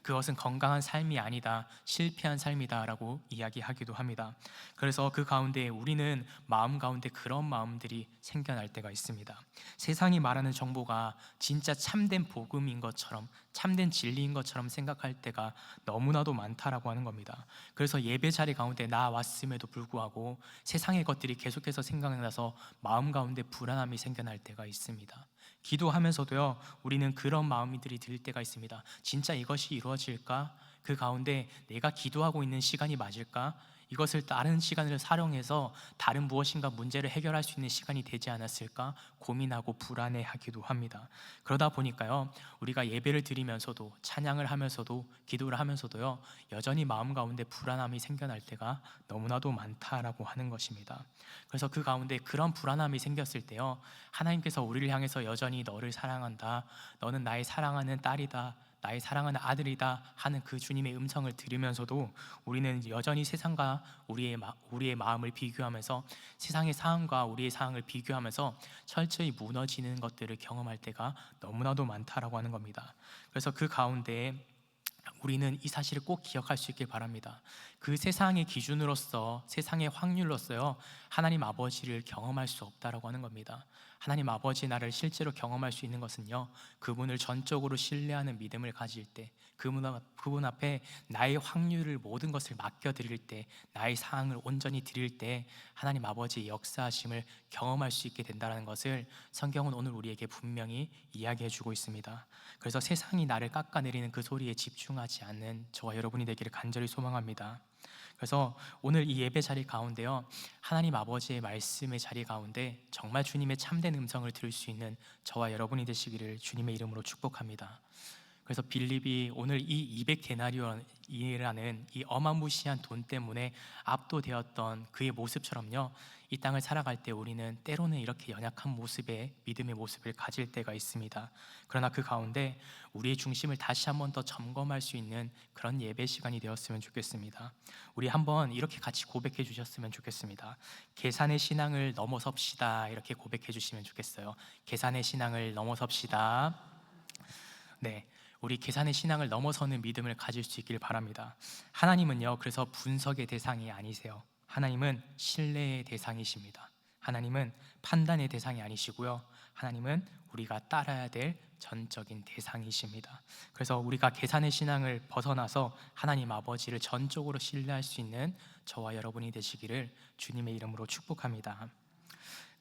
그것은 건강한 삶이 아니다, 실패한 삶이다 라고 이야기하기도 합니다. 그래서 그 가운데 우리는 마음 가운데 그런 마음들이 생겨날 때가 있습니다. 세상이 말하는 정보가 진짜 참된 복음인 것처럼, 참된 진리인 것처럼 생각할 때가 너무나도 많다라고 하는 겁니다. 그래서 예배 자리 가운데 나왔음에도 불구하고 세상의 것들이 계속해서 생각나서 마음 가운데 불안함이 생겨날 때가 있습니다. 기도하면서도요 우리는 그런 마음들이 들 때가 있습니다. 진짜 이것이 이루어질까? 그 가운데 내가 기도하고 있는 시간이 맞을까? 이것을 다른 시간을 활용해서 다른 무엇인가 문제를 해결할 수 있는 시간이 되지 않았을까 고민하고 불안해하기도 합니다. 그러다 보니까요 우리가 예배를 드리면서도 찬양을 하면서도 기도를 하면서도요 여전히 마음 가운데 불안함이 생겨날 때가 너무나도 많다라고 하는 것입니다. 그래서 그 가운데 그런 불안함이 생겼을 때요 하나님께서 우리를 향해서 여전히 너를 사랑한다, 너는 나의 사랑하는 딸이다, 나의 사랑하는 아들이다 하는 그 주님의 음성을 들으면서도 우리는 여전히 세상과 우리의 마음을 비교하면서 세상의 상황과 우리의 상황을 비교하면서 철저히 무너지는 것들을 경험할 때가 너무나도 많다라고 하는 겁니다. 그래서 그 가운데 우리는 이 사실을 꼭 기억할 수 있길 바랍니다. 그 세상의 기준으로서, 세상의 확률로서요 하나님 아버지를 경험할 수 없다라고 하는 겁니다. 하나님 아버지 나를 실제로 경험할 수 있는 것은요 그분을 전적으로 신뢰하는 믿음을 가질 때, 그분 앞에 나의 확률을, 모든 것을 맡겨드릴 때, 나의 사항을 온전히 드릴 때 하나님 아버지의 역사하심을 경험할 수 있게 된다는 것을 성경은 오늘 우리에게 분명히 이야기해 주고 있습니다. 그래서 세상이 나를 깎아내리는 그 소리에 집중하지 않는 저와 여러분이 되기를 간절히 소망합니다. 그래서 오늘 이 예배 자리 가운데요 하나님 아버지의 말씀의 자리 가운데 정말 주님의 참된 음성을 들을 수 있는 저와 여러분이 되시기를 주님의 이름으로 축복합니다. 그래서 빌립이 오늘 이 200데나리온이라는 이 어마무시한 돈 때문에 압도되었던 그의 모습처럼요 이 땅을 살아갈 때 우리는 때로는 이렇게 연약한 모습의 믿음의 모습을 가질 때가 있습니다. 그러나 그 가운데 우리의 중심을 다시 한번 더 점검할 수 있는 그런 예배 시간이 되었으면 좋겠습니다. 우리 한번 이렇게 같이 고백해 주셨으면 좋겠습니다. 계산의 신앙을 넘어섭시다, 이렇게 고백해 주시면 좋겠어요. 계산의 신앙을 넘어섭시다. 네, 우리 계산의 신앙을 넘어서는 믿음을 가질 수 있길 바랍니다. 하나님은요 그래서 분석의 대상이 아니세요. 하나님은 신뢰의 대상이십니다. 하나님은 판단의 대상이 아니시고요 하나님은 우리가 따라야 될 전적인 대상이십니다. 그래서 우리가 계산의 신앙을 벗어나서 하나님 아버지를 전적으로 신뢰할 수 있는 저와 여러분이 되시기를 주님의 이름으로 축복합니다.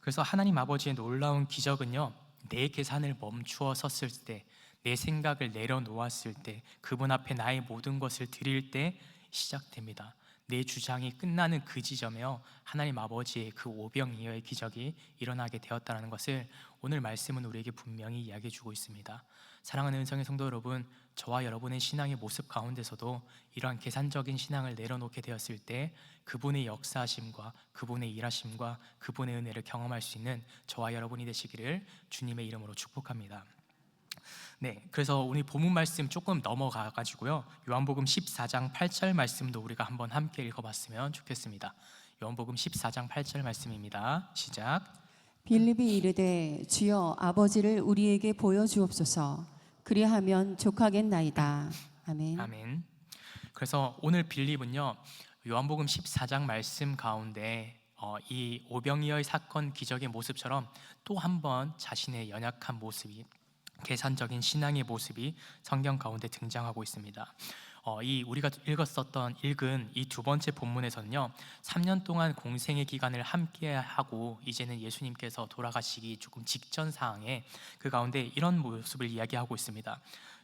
그래서 하나님 아버지의 놀라운 기적은요 내 계산을 멈추어 섰을 때, 내 생각을 내려놓았을 때, 그분 앞에 나의 모든 것을 드릴 때 시작됩니다. 내 주장이 끝나는 그 지점에요 하나님 아버지의 그 오병이어의 기적이 일어나게 되었다는 것을 오늘 말씀은 우리에게 분명히 이야기해 주고 있습니다. 사랑하는 은성의 성도 여러분, 저와 여러분의 신앙의 모습 가운데서도 이러한 계산적인 신앙을 내려놓게 되었을 때 그분의 역사하심과 그분의 일하심과 그분의 은혜를 경험할 수 있는 저와 여러분이 되시기를 주님의 이름으로 축복합니다. 네, 그래서 오늘 본문 말씀 조금 넘어가 가지고요 요한복음 14장 8절 말씀도 우리가 한번 함께 읽어봤으면 좋겠습니다. 요한복음 14장 8절 말씀입니다. 시작. 빌립이 이르되 주여 아버지를 우리에게 보여주옵소서. 그리하면 족하겠나이다. 아멘. 아멘. 그래서 오늘 빌립은요 요한복음 14장 말씀 가운데 이 오병이어의 사건 기적의 모습처럼 또 한 번 자신의 연약한 모습이, 계산적인 신앙의 모습이 성경 가운데 등장하고 있습니다. 우리가 읽은 이 두 번째 본문에서는요, 3년 동안 공생의 기간을 함께 하고 이제는 예수님께서 돌아가시기 조금 직전 상황에 그 가운데 이런 모습을 이야기하고 있습니다.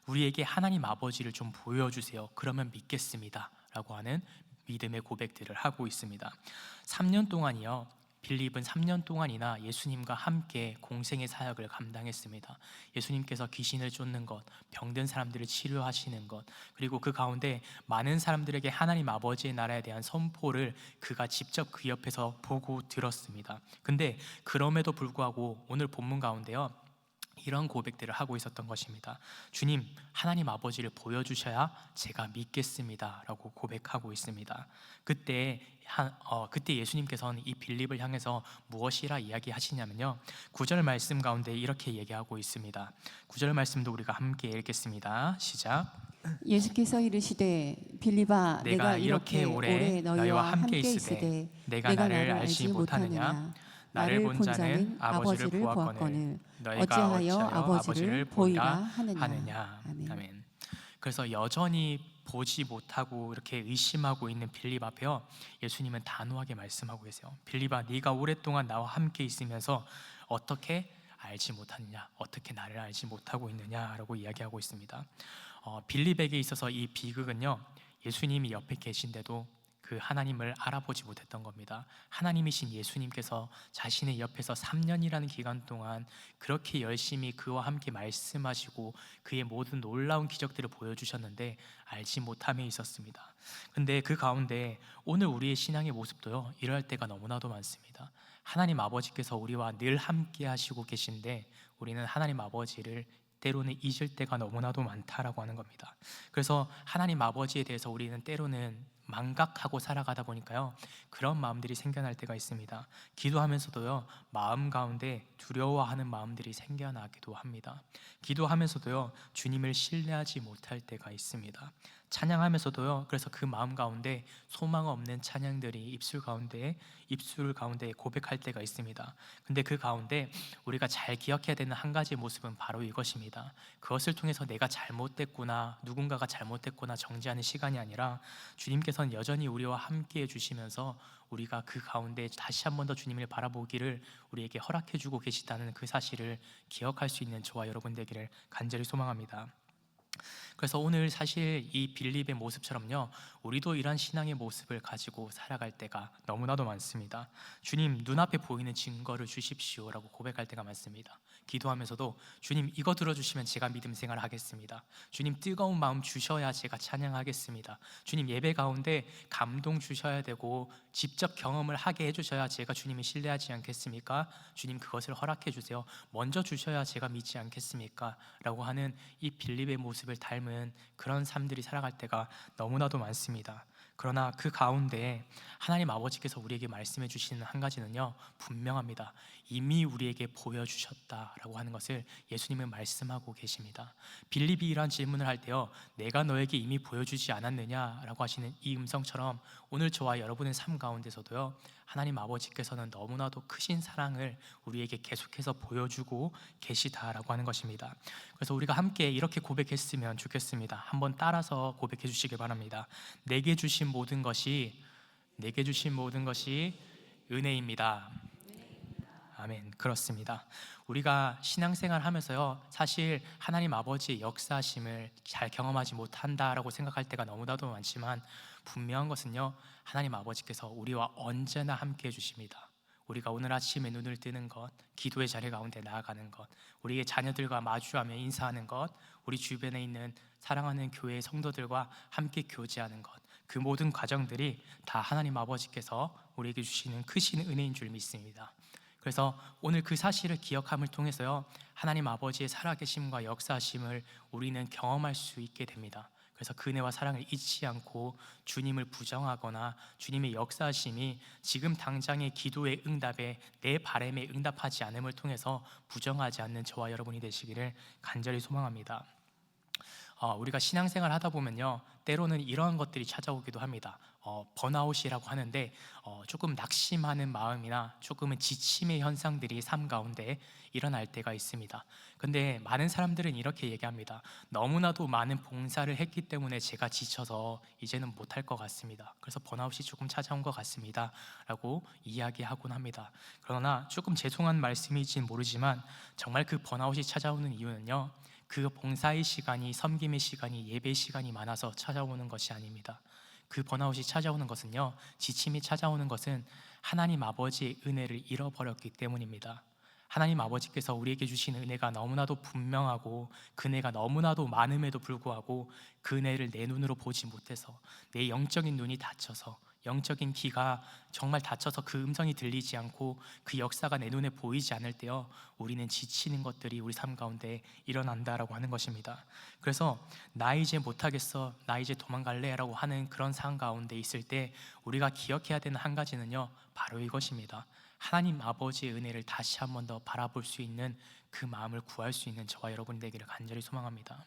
우리에게 하나님 아버지를 좀 보여주세요. 그러면 믿겠습니다. 라고 하는 믿음의 고백들을 하고 있습니다. 3년 동안이요, 빌립은 3년 동안이나 예수님과 함께 공생의 사역을 감당했습니다. 예수님께서 귀신을 쫓는 것, 병든 사람들을 치료하시는 것, 그리고 그 가운데 많은 사람들에게 하나님 아버지의 나라에 대한 선포를 그가 직접 그 옆에서 보고 들었습니다. 근데 그럼에도 불구하고 오늘 본문 가운데요, 이런 고백들을 하고 있었던 것입니다. 주님, 하나님 아버지를 보여주셔야 제가 믿겠습니다 라고 고백하고 있습니다. 그때 예수님께서는 이 빌립을 향해서 무엇이라 이야기하시냐면요, 9절 말씀 가운데 이렇게 얘기하고 있습니다. 9절 말씀도 우리가 함께 읽겠습니다. 시작. 예수께서 이르시되 빌립아 내가 이렇게 오래 너희와 함께 있으되 내가 나를 알지 못하느냐. 나를 본 자는 아버지를 보았거늘 어찌하여 아버지를 보이라 하느냐. 아멘. 그래서 여전히 보지 못하고 이렇게 의심하고 있는 빌립 앞에요, 예수님은 단호하게 말씀하고 계세요. 빌립아, 네가 오랫동안 나와 함께 있으면서 어떻게 알지 못하느냐, 어떻게 나를 알지 못하고 있느냐라고 이야기하고 있습니다. 빌립에게 있어서 이 비극은요, 예수님이 옆에 계신데도 그 하나님을 알아보지 못했던 겁니다. 하나님이신 예수님께서 자신의 옆에서 3년이라는 기간 동안 그렇게 열심히 그와 함께 말씀하시고 그의 모든 놀라운 기적들을 보여주셨는데 알지 못함에 있었습니다. 근데 그 가운데 오늘 우리의 신앙의 모습도요, 이럴 때가 너무나도 많습니다. 하나님 아버지께서 우리와 늘 함께 하시고 계신데 우리는 하나님 아버지를 때로는 잊을 때가 너무나도 많다라고 하는 겁니다. 그래서 하나님 아버지에 대해서 우리는 때로는 망각하고 살아가다 보니까요, 그런 마음들이 생겨날 때가 있습니다. 기도하면서도요, 마음 가운데 두려워하는 마음들이 생겨나기도 합니다. 기도하면서도요, 주님을 신뢰하지 못할 때가 있습니다. 찬양하면서도요, 그래서 그 마음 가운데 소망 없는 찬양들이 입술 가운데 고백할 때가 있습니다. 근데 그 가운데 우리가 잘 기억해야 되는 한 가지 모습은 바로 이것입니다. 그것을 통해서 내가 잘못됐구나, 누군가가 잘못됐구나 정지하는 시간이 아니라 주님께서는 여전히 우리와 함께 해주시면서 우리가 그 가운데 다시 한 번 더 주님을 바라보기를 우리에게 허락해 주고 계시다는 그 사실을 기억할 수 있는 저와 여러분 되기를 간절히 소망합니다. 그래서 오늘 사실 이 빌립의 모습처럼요, 우리도 이런 신앙의 모습을 가지고 살아갈 때가 너무나도 많습니다. 주님, 눈앞에 보이는 증거를 주십시오라고 고백할 때가 많습니다. 기도하면서도 주님, 이거 들어주시면 제가 믿음 생활을 하겠습니다. 주님, 뜨거운 마음 주셔야 제가 찬양하겠습니다. 주님, 예배 가운데 감동 주셔야 되고 직접 경험을 하게 해주셔야 제가 주님을 신뢰하지 않겠습니까? 주님, 그것을 허락해 주세요. 먼저 주셔야 제가 믿지 않겠습니까? 라고 하는 이 빌립의 모습을 닮은 그런 삶들이 살아갈 때가 너무나도 많습니다. 그러나 그 가운데 하나님 아버지께서 우리에게 말씀해 주시는 한 가지는요, 분명합니다. 이미 우리에게 보여주셨다라고 하는 것을 예수님은 말씀하고 계십니다. 빌립이 이러한 질문을 할 때요, 내가 너에게 이미 보여주지 않았느냐라고 하시는 이 음성처럼 오늘 저와 여러분의 삶 가운데서도요, 하나님 아버지께서는 너무나도 크신 사랑을 우리에게 계속해서 보여주고 계시다라고 하는 것입니다. 그래서 우리가 함께 이렇게 고백했으면 좋겠습니다. 한번 따라서 고백해 주시기 바랍니다. 내게 주신 모든 것이 은혜입니다. 아멘. 그렇습니다. 우리가 신앙생활 하면서요, 사실 하나님 아버지의 역사하심을 잘 경험하지 못한다라고 생각할 때가 너무나도 많지만 분명한 것은요, 하나님 아버지께서 우리와 언제나 함께 해주십니다. 우리가 오늘 아침에 눈을 뜨는 것, 기도의 자리 가운데 나아가는 것, 우리의 자녀들과 마주하며 인사하는 것, 우리 주변에 있는 사랑하는 교회의 성도들과 함께 교제하는 것, 그 모든 과정들이 다 하나님 아버지께서 우리에게 주시는 크신 은혜인 줄 믿습니다. 그래서 오늘 그 사실을 기억함을 통해서요, 하나님 아버지의 살아계심과 역사하심을 우리는 경험할 수 있게 됩니다. 그래서 그 은혜와 사랑을 잊지 않고 주님을 부정하거나 주님의 역사하심이 지금 당장의 기도의 응답에 내 바람에 응답하지 않음을 통해서 부정하지 않는 저와 여러분이 되시기를 간절히 소망합니다. 우리가 신앙생활 하다 보면요, 때로는 이러한 것들이 찾아오기도 합니다. 번아웃이라고 하는데 조금 낙심하는 마음이나 조금은 지침의 현상들이 삶 가운데 일어날 때가 있습니다. 근데 많은 사람들은 이렇게 얘기합니다. 너무나도 많은 봉사를 했기 때문에 제가 지쳐서 이제는 못할 것 같습니다. 그래서 번아웃이 조금 찾아온 것 같습니다 라고 이야기하곤 합니다. 그러나 조금 죄송한 말씀일지는 모르지만 정말 그 번아웃이 찾아오는 이유는요, 그 봉사의 시간이, 섬김의 시간이, 예배 시간이 많아서 찾아오는 것이 아닙니다. 그 번아웃이 찾아오는 것은요, 지침이 찾아오는 것은 하나님 아버지의 은혜를 잃어버렸기 때문입니다. 하나님 아버지께서 우리에게 주신 은혜가 너무나도 분명하고 그 은혜가 너무나도 많음에도 불구하고 그 은혜를 내 눈으로 보지 못해서, 내 영적인 눈이 닫혀서, 영적인 귀가 정말 닫혀서 그 음성이 들리지 않고 그 역사가 내 눈에 보이지 않을 때요, 우리는 지치는 것들이 우리 삶 가운데 일어난다라고 하는 것입니다. 그래서 나 이제 못하겠어, 나 이제 도망갈래 라고 하는 그런 상황 가운데 있을 때 우리가 기억해야 되는 한 가지는요, 바로 이것입니다. 하나님 아버지의 은혜를 다시 한 번 더 바라볼 수 있는 그 마음을 구할 수 있는 저와 여러분 되기를 간절히 소망합니다.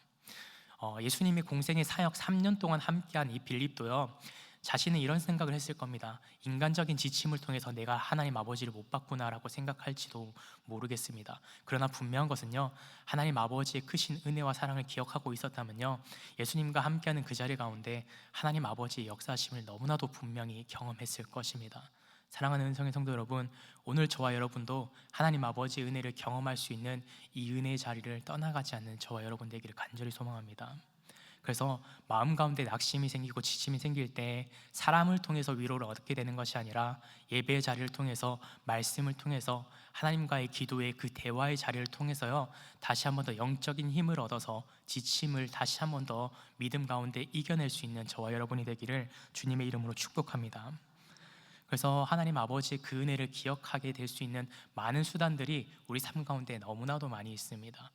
예수님이 공생의 사역 3년 동안 함께한 이 빌립도요, 자신은 이런 생각을 했을 겁니다. 인간적인 지침을 통해서 내가 하나님 아버지를 못 봤구나라고 생각할지도 모르겠습니다. 그러나 분명한 것은요, 하나님 아버지의 크신 은혜와 사랑을 기억하고 있었다면요, 예수님과 함께하는 그 자리 가운데 하나님 아버지의 역사하심을 너무나도 분명히 경험했을 것입니다. 사랑하는 은성의 성도 여러분, 오늘 저와 여러분도 하나님 아버지의 은혜를 경험할 수 있는 이 은혜의 자리를 떠나가지 않는 저와 여러분 되기를 간절히 소망합니다. 그래서 마음 가운데 낙심이 생기고 지침이 생길 때 사람을 통해서 위로를 얻게 되는 것이 아니라 예배의 자리를 통해서, 말씀을 통해서, 하나님과의 기도의 그 대화의 자리를 통해서요, 다시 한 번 더 영적인 힘을 얻어서 지침을 다시 한 번 더 믿음 가운데 이겨낼 수 있는 저와 여러분이 되기를 주님의 이름으로 축복합니다. 그래서 하나님 아버지의 그 은혜를 기억하게 될 수 있는 많은 수단들이 우리 삶 가운데 너무나도 많이 있습니다.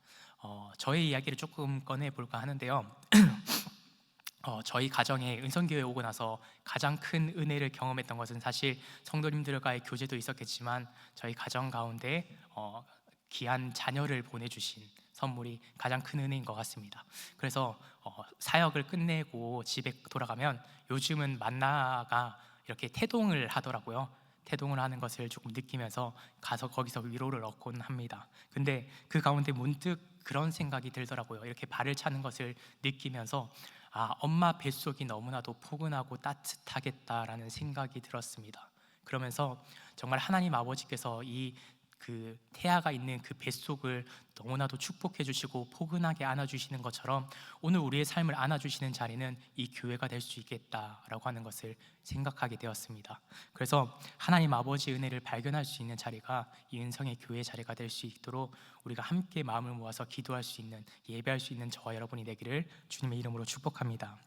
저의 이야기를 조금 꺼내볼까 하는데요. 저희 가정에 은성교회에 오고 나서 가장 큰 은혜를 경험했던 것은 사실 성도님들과의 교제도 있었겠지만 저희 가정 가운데 귀한 자녀를 보내주신 선물이 가장 큰 은혜인 것 같습니다. 그래서 사역을 끝내고 집에 돌아가면 요즘은 만나가 이렇게 태동을 하더라고요. 태동을 하는 것을 조금 느끼면서 가서 거기서 위로를 얻곤 합니다. 근데 그 가운데 문득 그런 생각이 들더라고요. 이렇게 발을 차는 것을 느끼면서 엄마 뱃속이 너무나도 포근하고 따뜻하겠다라는 생각이 들었습니다. 그러면서 정말 하나님 아버지께서 그 태아가 있는 그 뱃속을 너무나도 축복해 주시고 포근하게 안아주시는 것처럼 오늘 우리의 삶을 안아주시는 자리는 이 교회가 될 수 있겠다라고 하는 것을 생각하게 되었습니다. 그래서 하나님 아버지의 은혜를 발견할 수 있는 자리가 이 은성의 교회 자리가 될 수 있도록 우리가 함께 마음을 모아서 기도할 수 있는, 예배할 수 있는 저와 여러분이 되기를 주님의 이름으로 축복합니다.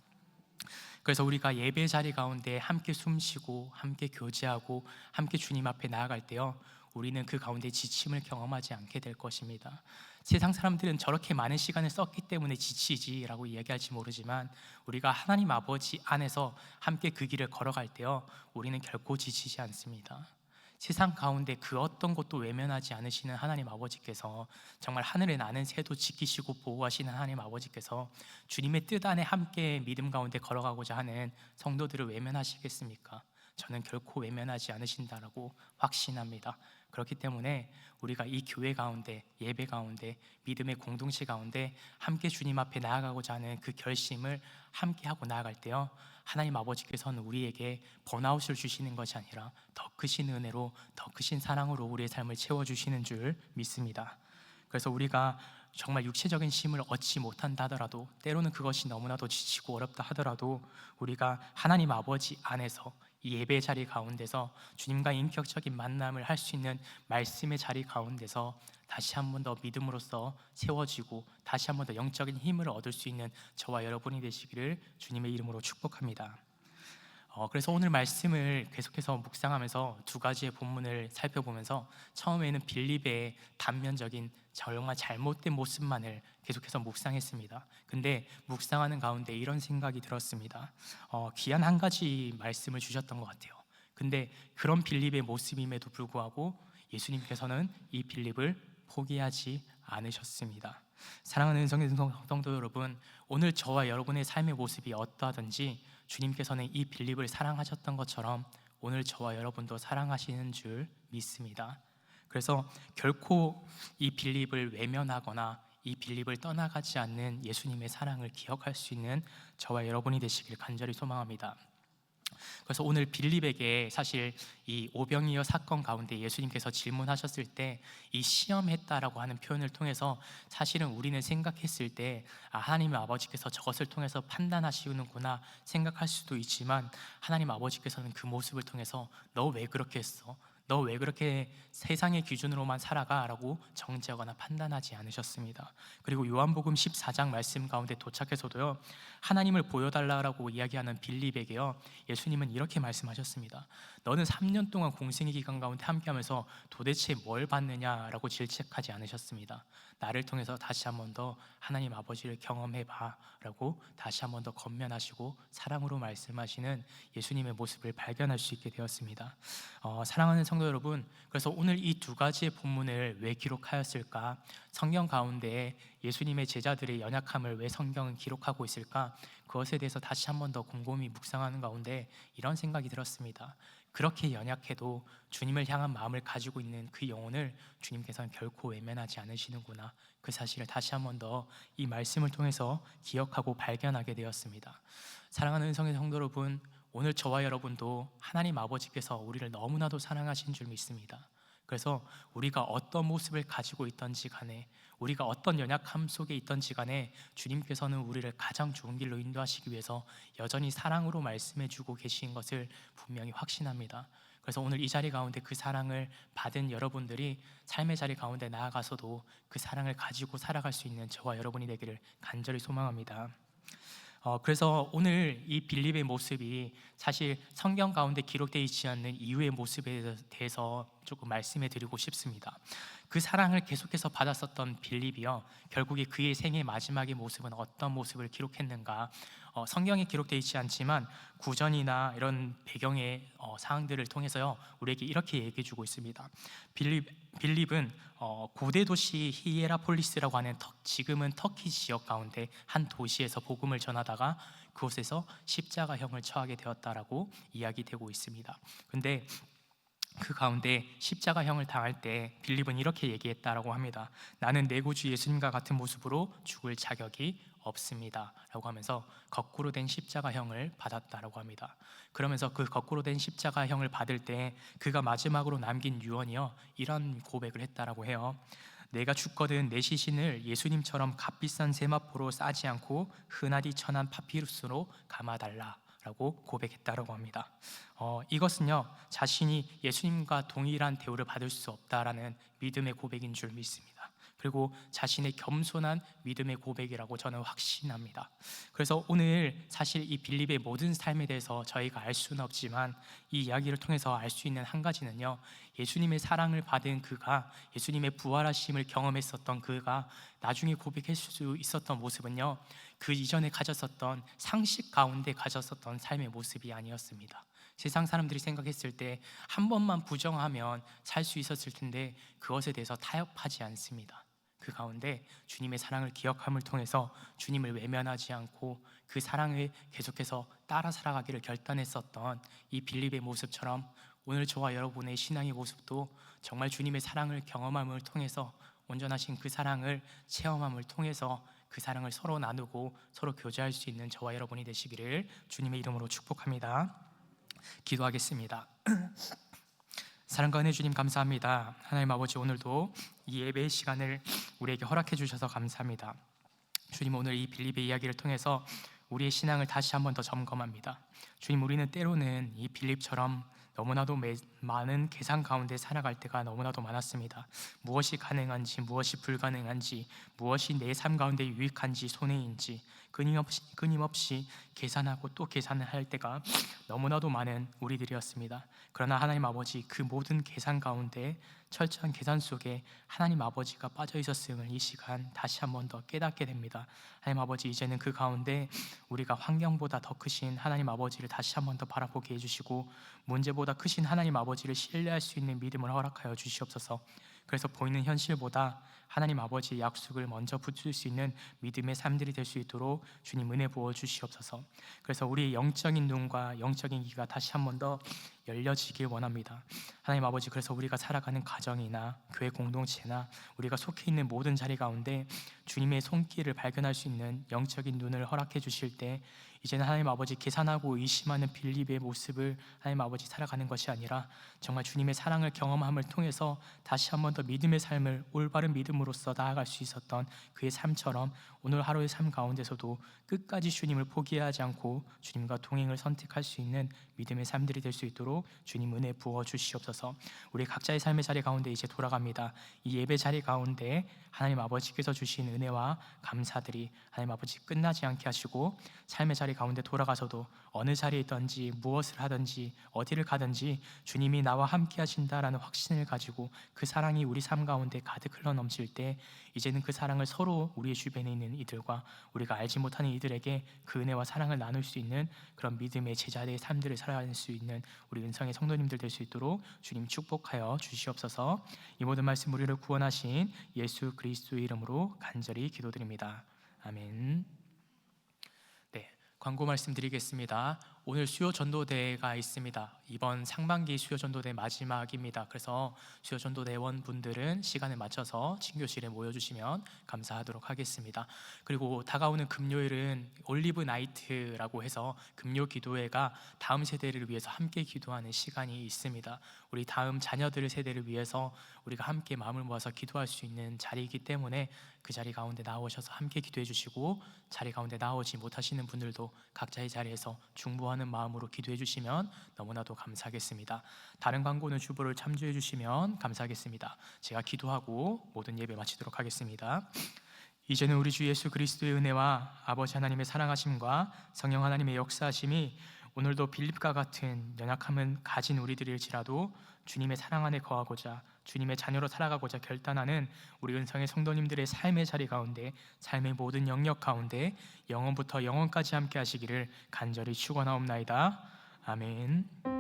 그래서 우리가 예배 자리 가운데 함께 숨쉬고 함께 교제하고 함께 주님 앞에 나아갈 때요, 우리는 그 가운데 지침을 경험하지 않게 될 것입니다. 세상 사람들은 저렇게 많은 시간을 썼기 때문에 지치지라고 이야기할지 모르지만 우리가 하나님 아버지 안에서 함께 그 길을 걸어갈 때요, 우리는 결코 지치지 않습니다. 세상 가운데 그 어떤 것도 외면하지 않으시는 하나님 아버지께서, 정말 하늘에 나는 새도 지키시고 보호하시는 하나님 아버지께서 주님의 뜻 안에 함께 믿음 가운데 걸어가고자 하는 성도들을 외면하시겠습니까? 저는 결코 외면하지 않으신다라고 확신합니다. 그렇기 때문에 우리가 이 교회 가운데, 예배 가운데, 믿음의 공동체 가운데 함께 주님 앞에 나아가고자 하는 그 결심을 함께 하고 나아갈 때요, 하나님 아버지께서는 우리에게 번아웃을 주시는 것이 아니라 더 크신 은혜로, 더 크신 사랑으로 우리의 삶을 채워주시는 줄 믿습니다. 그래서 우리가 정말 육체적인 힘을 얻지 못한다 하더라도, 때로는 그것이 너무나도 지치고 어렵다 하더라도 우리가 하나님 아버지 안에서 이 예배의 자리 가운데서 주님과 인격적인 만남을 할 수 있는 말씀의 자리 가운데서 다시 한 번 더 믿음으로써 세워지고 다시 한 번 더 영적인 힘을 얻을 수 있는 저와 여러분이 되시기를 주님의 이름으로 축복합니다. 그래서 오늘 말씀을 계속해서 묵상하면서 두 가지의 본문을 살펴보면서 처음에는 빌립의 단면적인 정말 잘못된 모습만을 계속해서 묵상했습니다. 근데 묵상하는 가운데 이런 생각이 들었습니다. 귀한 한 가지 말씀을 주셨던 것 같아요. 근데 그런 빌립의 모습임에도 불구하고 예수님께서는 이 빌립을 포기하지 않으셨습니다. 사랑하는 성도 여러분, 오늘 저와 여러분의 삶의 모습이 어떠하든지 주님께서는 이 빌립을 사랑하셨던 것처럼 오늘 저와 여러분도 사랑하시는 줄 믿습니다. 그래서 결코 이 빌립을 외면하거나 이 빌립을 떠나가지 않는 예수님의 사랑을 기억할 수 있는 저와 여러분이 되시길 간절히 소망합니다. 그래서 오늘 빌립에게 사실 이 오병이어 사건 가운데 예수님께서 질문하셨을 때 이 시험했다라고 하는 표현을 통해서 사실은 우리는 생각했을 때 하나님 아버지께서 저것을 통해서 판단하시는구나 생각할 수도 있지만, 하나님 아버지께서는 그 모습을 통해서 너 왜 그렇게 했어? 너 왜 그렇게 세상의 기준으로만 살아가? 라고 정죄하거나 판단하지 않으셨습니다. 그리고 요한복음 14장 말씀 가운데 도착해서도요, 하나님을 보여달라고 이야기하는 빌립에게요, 예수님은 이렇게 말씀하셨습니다. 너는 3년 동안 공생의 기간 가운데 함께하면서 도대체 뭘 봤느냐라고 질책하지 않으셨습니다. 나를 통해서 다시 한 번 더 하나님 아버지를 경험해봐 라고 다시 한 번 더 권면하시고 사랑으로 말씀하시는 예수님의 모습을 발견할 수 있게 되었습니다. 사랑하는 성도 여러분, 그래서 오늘 이 두 가지의 본문을 왜 기록하였을까? 성경 가운데 예수님의 제자들의 연약함을 왜 성경은 기록하고 있을까? 그것에 대해서 다시 한 번 더 곰곰이 묵상하는 가운데 이런 생각이 들었습니다. 그렇게 연약해도 주님을 향한 마음을 가지고 있는 그 영혼을 주님께서는 결코 외면하지 않으시는구나, 그 사실을 다시 한 번 더 이 말씀을 통해서 기억하고 발견하게 되었습니다. 사랑하는 성도 여러분, 오늘 저와 여러분도 하나님 아버지께서 우리를 너무나도 사랑하신 줄 믿습니다. 그래서 우리가 어떤 모습을 가지고 있던지 간에, 우리가 어떤 연약함 속에 있던지 간에 주님께서는 우리를 가장 좋은 길로 인도하시기 위해서 여전히 사랑으로 말씀해 주고 계신 것을 분명히 확신합니다. 그래서 오늘 이 자리 가운데 그 사랑을 받은 여러분들이 삶의 자리 가운데 나아가서도 그 사랑을 가지고 살아갈 수 있는 저와 여러분이 되기를 간절히 소망합니다. 그래서 오늘 이 빌립의 모습이 사실 성경 가운데 기록되어 있지 않는 이후의 모습에 대해서 조금 말씀해 드리고 싶습니다. 그 사랑을 계속해서 받았었던 빌립이요, 결국에 그의 생의 마지막의 모습은 어떤 모습을 기록했는가? 성경에 기록되어 있지 않지만 구전이나 이런 배경의 사항들을 통해서요, 우리에게 이렇게 얘기해 주고 있습니다. 빌립은 고대 도시 히에라폴리스라고 하는 지금은 터키 지역 가운데 한 도시에서 복음을 전하다가 그곳에서 십자가형을 처하게 되었다라고 이야기되고 있습니다. 근데 그 가운데 십자가형을 당할 때 빌립은 이렇게 얘기했다라고 합니다. 나는 내 구주 예수님과 같은 모습으로 죽을 자격이 없습니다 라고 하면서 거꾸로 된 십자가형을 받았다라고 합니다. 그러면서 그 거꾸로 된 십자가형을 받을 때 그가 마지막으로 남긴 유언이요, 이런 고백을 했다라고 해요. 내가 죽거든 내 시신을 예수님처럼 값비싼 세마포로 싸지 않고 흔하디 천한 파피루스로 감아달라 라고 고백했다라고 합니다. 이것은요, 자신이 예수님과 동일한 대우를 받을 수 없다라는 믿음의 고백인 줄 믿습니다. 그리고 자신의 겸손한 믿음의 고백이라고 저는 확신합니다. 그래서 오늘 사실 이 빌립의 모든 삶에 대해서 저희가 알 수는 없지만 이 이야기를 통해서 알 수 있는 한 가지는요, 예수님의 사랑을 받은 그가, 예수님의 부활하심을 경험했었던 그가 나중에 고백할 수 있었던 모습은요, 그 이전에 가졌었던 상식 가운데 가졌었던 삶의 모습이 아니었습니다. 세상 사람들이 생각했을 때 한 번만 부정하면 살 수 있었을 텐데 그것에 대해서 타협하지 않습니다. 그 가운데 주님의 사랑을 기억함을 통해서 주님을 외면하지 않고 그 사랑을 계속해서 따라 살아가기를 결단했었던 이 빌립의 모습처럼 오늘 저와 여러분의 신앙의 모습도 정말 주님의 사랑을 경험함을 통해서, 온전하신 그 사랑을 체험함을 통해서 그 사랑을 서로 나누고 서로 교제할 수 있는 저와 여러분이 되시기를 주님의 이름으로 축복합니다. 기도하겠습니다. 사랑과 은혜 주님 감사합니다. 하나님 아버지, 오늘도 이 예배의 시간을 우리에게 허락해 주셔서 감사합니다. 주님, 오늘 이 빌립의 이야기를 통해서 우리의 신앙을 다시 한번 더 점검합니다. 주님, 우리는 때로는 이 빌립처럼 너무나도 많은 계산 가운데 살아갈 때가 너무나도 많았습니다. 무엇이 가능한지, 무엇이 불가능한지, 무엇이 내 삶 가운데 유익한지, 손해인지 끊임없이 계산하고 또 계산을 할 때가 너무나도 많은 우리들이었습니다. 그러나 하나님 아버지, 그 모든 계산 가운데, 철저한 계산 속에 하나님 아버지가 빠져 있었음을 이 시간 다시 한번 더 깨닫게 됩니다. 하나님 아버지, 이제는 그 가운데 우리가 환경보다 더 크신 하나님 아버지를 다시 한번 더 바라보게 해주시고, 문제보다 크신 하나님 아버지를 신뢰할 수 있는 믿음을 허락하여 주시옵소서. 그래서 보이는 현실보다 하나님 아버지의 약속을 먼저 붙들 수 있는 믿음의 삶들이 될 수 있도록 주님 은혜 부어 주시옵소서. 그래서 우리의 영적인 눈과 영적인 귀가 다시 한 번 더 열려지길 원합니다. 하나님 아버지, 그래서 우리가 살아가는 가정이나 교회 공동체나 우리가 속해 있는 모든 자리 가운데 주님의 손길을 발견할 수 있는 영적인 눈을 허락해 주실 때, 이제는 하나님 아버지 계산하고 의심하는 빌립의 모습을 하나님 아버지 살아가는 것이 아니라 정말 주님의 사랑을 경험함을 통해서 다시 한 번 더 믿음의 삶을 올바른 믿음으로써 나아갈 수 있었던 그의 삶처럼 오늘 하루의 삶 가운데서도 끝까지 주님을 포기하지 않고 주님과 동행을 선택할 수 있는 믿음의 삶들이 될 수 있도록 주님 은혜 부어 주시옵소서. 우리 각자의 삶의 자리 가운데 이제 돌아갑니다. 이 예배 자리 가운데 하나님 아버지께서 주신 은혜와 감사들이 하나님 아버지 끝나지 않게 하시고, 삶의 자리 가운데 돌아가서도 어느 자리에 있든지 무엇을 하든지 어디를 가든지 주님이 나와 함께 하신다라는 확신을 가지고 그 사랑이 우리 삶 가운데 가득 흘러 넘칠 때, 이제는 그 사랑을 서로 우리의 주변에 있는 이들과 우리가 알지 못하는 이들에게 그 은혜와 사랑을 나눌 수 있는 그런 믿음의 제자들의 삶들을 살아갈 수 있는 우리 은성의 성도님들 될 수 있도록 주님 축복하여 주시옵소서. 이 모든 말씀 우리를 구원하신 예수 그리스도의 이름으로 간절히 기도드립니다. 아멘. 네, 광고 말씀드리겠습니다. 오늘 수요 전도대회가 있습니다. 이번 상반기 수요 전도대 마지막입니다. 그래서 수요 전도대원 분들은 시간에 맞춰서 친교실에 모여주시면 감사하도록 하겠습니다. 그리고 다가오는 금요일은 올리브 나이트라고 해서 금요 기도회가 다음 세대를 위해서 함께 기도하는 시간이 있습니다. 우리 다음 자녀들 세대를 위해서 우리가 함께 마음을 모아서 기도할 수 있는 자리이기 때문에 그 자리 가운데 나오셔서 함께 기도해 주시고, 자리 가운데 나오지 못하시는 분들도 각자의 자리에서 중보하는 마음으로 기도해 주시면 너무나도 감사하겠습니다. 다른 광고는 주보를 참조해 주시면 감사하겠습니다. 제가 기도하고 모든 예배 마치도록 하겠습니다. 이제는 우리 주 예수 그리스도의 은혜와 아버지 하나님의 사랑하심과 성령 하나님의 역사하심이 오늘도 빌립과 같은 연약함은 가진 우리들일지라도 주님의 사랑 안에 거하고자 주님의 자녀로 살아가고자 결단하는 우리 은성의 성도님들의 삶의 자리 가운데, 삶의 모든 영역 가운데 영원부터 영원까지 함께 하시기를 간절히 축원하옵나이다. 아멘.